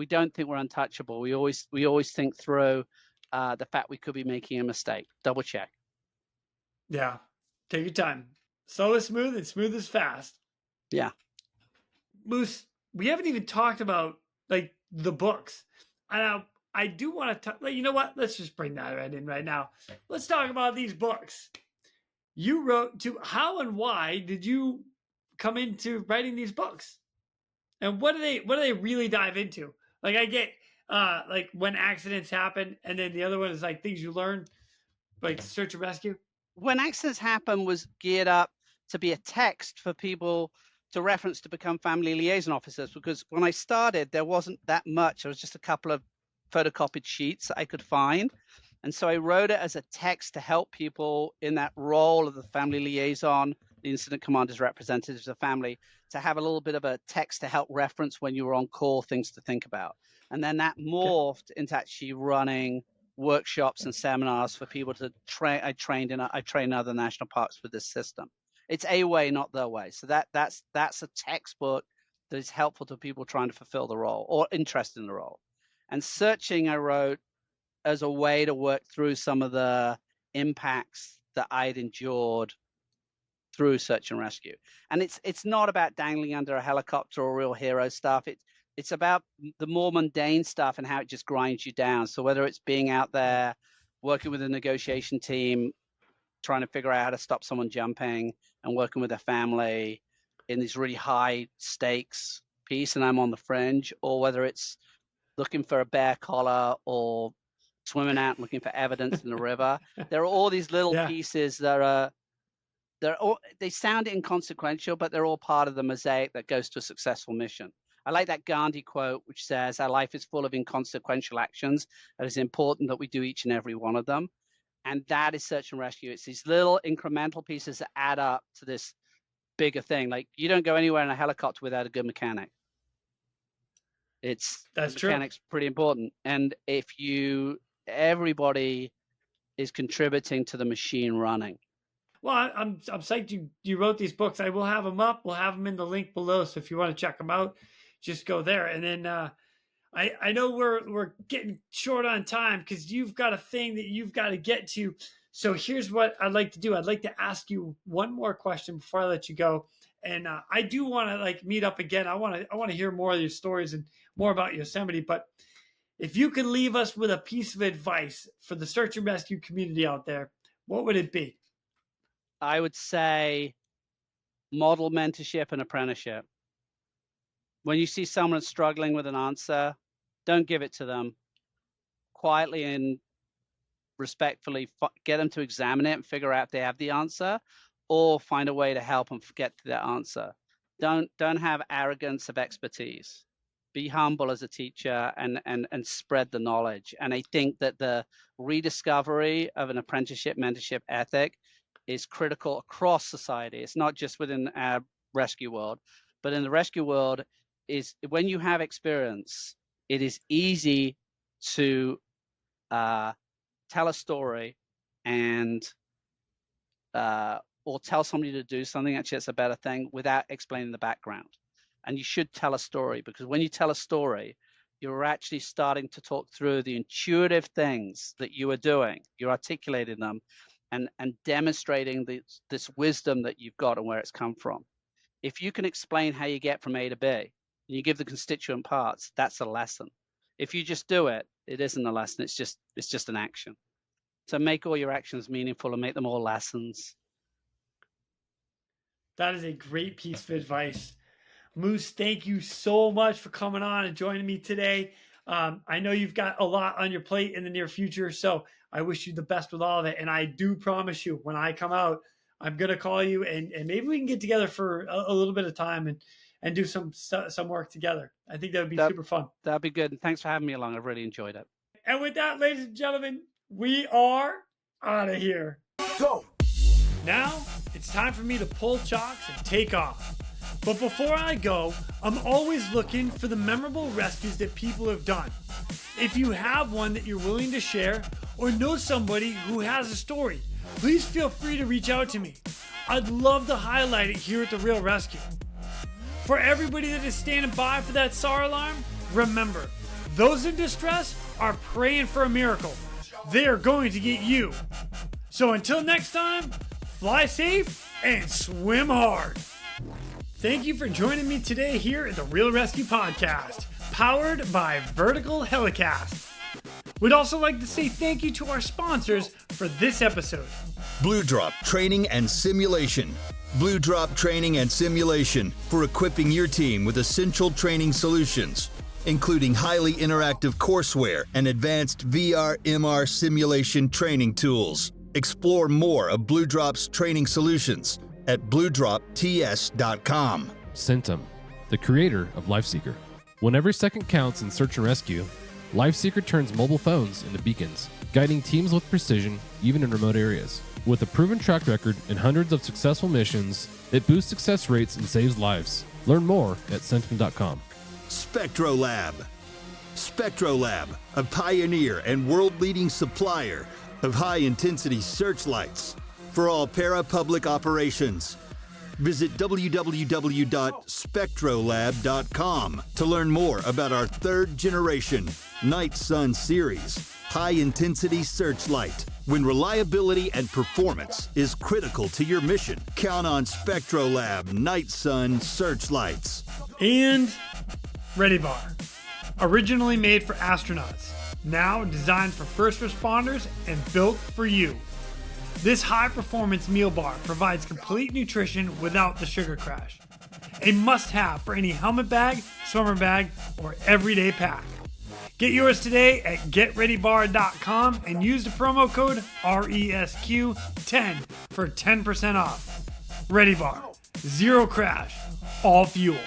don't think we're untouchable. We always think through the fact we could be making a mistake. Double check. Yeah, take your time. Slow is smooth, and smooth is fast. Yeah. Moose, we haven't even talked about like the books. And I do want to talk, you know what? Let's just bring that right in right now. Let's talk about these books. You wrote how and why did you come into writing these books? And what do they really dive into? Like I get like when accidents happen, and then the other one is like things you learn, like search and rescue. When accidents happen was geared up to be a text for people to reference to become family liaison officers, because when I started, there wasn't that much. There was just a couple of photocopied sheets that I could find. And so I wrote it as a text to help people in that role of the family liaison, the incident commanders, representatives of family, to have a little bit of a text to help reference when you were on call, things to think about. And then that morphed into actually running workshops and seminars for people to train. I trained in other national parks with this system. It's a way, not the way. So that's a textbook that is helpful to people trying to fulfill the role or interested in the role. And searching, I wrote as a way to work through some of the impacts that I'd endured through search and rescue. And it's not about dangling under a helicopter or real hero stuff. It's about the more mundane stuff and how it just grinds you down. So whether it's being out there, working with a negotiation team, trying to figure out how to stop someone jumping, and working with a family in these really high stakes piece, and I'm on the fringe, or whether it's looking for a bear collar or swimming out and looking for evidence in the river. There are all these little pieces that they sound inconsequential, but they're all part of the mosaic that goes to a successful mission. I like that Gandhi quote, which says, our life is full of inconsequential actions. It is important that we do each and every one of them. And that is search and rescue. It's these little incremental pieces that add up to this bigger thing. Like you don't go anywhere in a helicopter without a good mechanic. Mechanic's pretty important. And if everybody is contributing to the machine running. Well, I'm psyched you wrote these books. I will have them up. We'll have them in the link below. So if you want to check them out, just go there. And then I know we're getting short on time because you've got a thing that you've got to get to. So here's what I'd like to do. I'd like to ask you one more question before I let you go. And I do want to meet up again. I want to hear more of your stories and more about Yosemite. But if you could leave us with a piece of advice for the search and rescue community out there, what would it be? I would say model mentorship and apprenticeship. When you see someone struggling with an answer, don't give it to them. Quietly and respectfully get them to examine it and figure out if they have the answer, or find a way to help them get to that answer. Don't have arrogance of expertise. Be humble as a teacher and spread the knowledge. And I think that the rediscovery of an apprenticeship mentorship ethic is critical across society. It's not just within our rescue world, but in the rescue world, is when you have experience, it is easy to tell a story and or tell somebody to do something. Actually, it's a better thing, without explaining the background. And you should tell a story, because when you tell a story, you're actually starting to talk through the intuitive things that you are doing. You're articulating them and demonstrating this wisdom that you've got and where it's come from. If you can explain how you get from A to B, and you give the constituent parts, that's a lesson. If you just do it, it isn't a lesson. It's just an action. So make all your actions meaningful and make them all lessons. That is a great piece of advice. Moose, thank you so much for coming on and joining me today. I know you've got a lot on your plate in the near future, so I wish you the best with all of it. And I do promise you, when I come out, I'm going to call you, and maybe we can get together for a little bit of time and do some work together. I think that would be super fun. That'd be good. And thanks for having me along. I've really enjoyed it. And with that, ladies and gentlemen, we are out of here. Go! Now, it's time for me to pull chocks and take off. But before I go, I'm always looking for the memorable rescues that people have done. If you have one that you're willing to share, or know somebody who has a story, please feel free to reach out to me. I'd love to highlight it here at the Real ResQ. For everybody that is standing by for that SAR alarm, remember, those in distress are praying for a miracle. They are going to get you. So until next time, fly safe and swim hard. Thank you for joining me today here at the Real ResQ Podcast, powered by Vertical Helicast. We'd also like to say thank you to our sponsors for this episode. Blue Drop Training and Simulation. Blue Drop Training and Simulation for equipping your team with essential training solutions, including highly interactive courseware and advanced VR/MR simulation training tools. Explore more of Blue Drop's training solutions at bluedropts.com. Centum, the creator of LifeSeeker. When every second counts in search and rescue, LifeSeeker turns mobile phones into beacons, guiding teams with precision even in remote areas. With a proven track record and hundreds of successful missions, it boosts success rates and saves lives. Learn more at centum.com. SpectroLab. SpectroLab, a pioneer and world-leading supplier of high-intensity searchlights for all para-public operations. Visit www.spectrolab.com to learn more about our third-generation Night Sun series high-intensity searchlight. When reliability and performance is critical to your mission, count on SpectroLab Night Sun searchlights. And Ready Bar, originally made for astronauts, now designed for first responders and built for you. This high-performance meal bar provides complete nutrition without the sugar crash. A must-have for any helmet bag, swimmer bag, or everyday pack. Get yours today at getreadybar.com and use the promo code RESQ10 for 10% off. Ready Bar, zero crash, all fuel.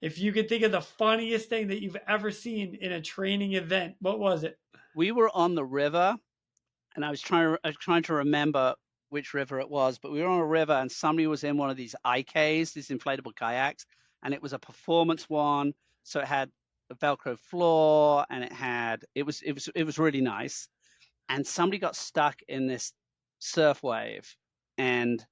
If you could think of the funniest thing that you've ever seen in a training event, what was it? We were on the river, and I was trying to remember which river it was, but we were on a river, and somebody was in one of these IKs, these inflatable kayaks, and it was a performance one. So it had a Velcro floor, and it was really nice. And somebody got stuck in this surf wave, and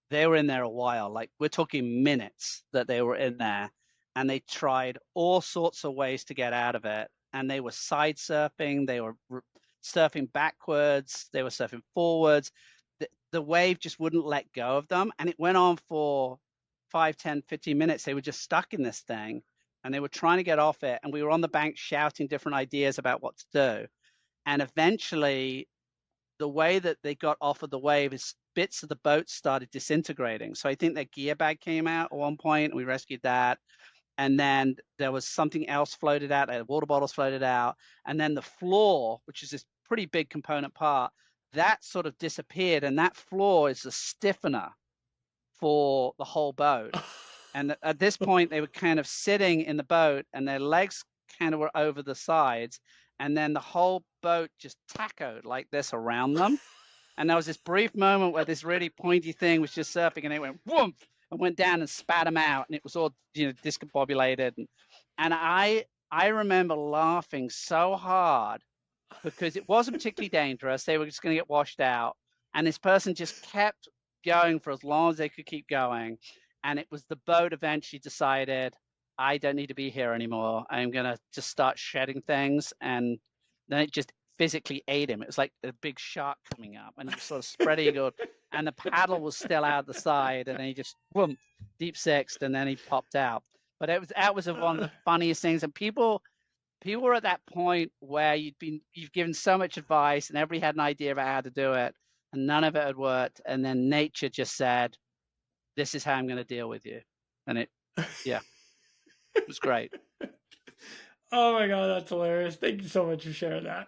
they were in there a while. Like, we're talking minutes that they were in there. And they tried all sorts of ways to get out of it. And they were side surfing. They were surfing backwards. They were surfing forwards. The wave just wouldn't let go of them. And it went on for 5, 10, 15 minutes. They were just stuck in this thing. And they were trying to get off it. And we were on the bank shouting different ideas about what to do. And eventually, the way that they got off of the wave is bits of the boat started disintegrating. So I think their gear bag came out at one point, and we rescued that. And then there was something else floated out. They had water bottles floated out. And then the floor, which is this pretty big component part, that sort of disappeared. And that floor is the stiffener for the whole boat. And at this point, they were kind of sitting in the boat, and their legs kind of were over the sides. And then the whole boat just tachoed like this around them. And there was this brief moment where this really pointy thing was just surfing, and it went whoomp and went down and spat them out, and it was all, you know, discombobulated. And I remember laughing so hard because it wasn't particularly dangerous. They were just going to get washed out, and this person just kept going for as long as they could keep going. And it was the boat eventually decided, I don't need to be here anymore. I'm going to just start shedding things. And then it just physically ate him. It was like a big shark coming up, and he was sort of spread eagled, and the paddle was still out the side, and then he just boom, deep sixed, and then he popped out. But that was one of the funniest things. And people were at that point where you've given so much advice, and everybody had an idea about how to do it, and none of it had worked. And then nature just said, this is how I'm going to deal with you. And it was great. Oh my God, that's hilarious. Thank you so much for sharing that.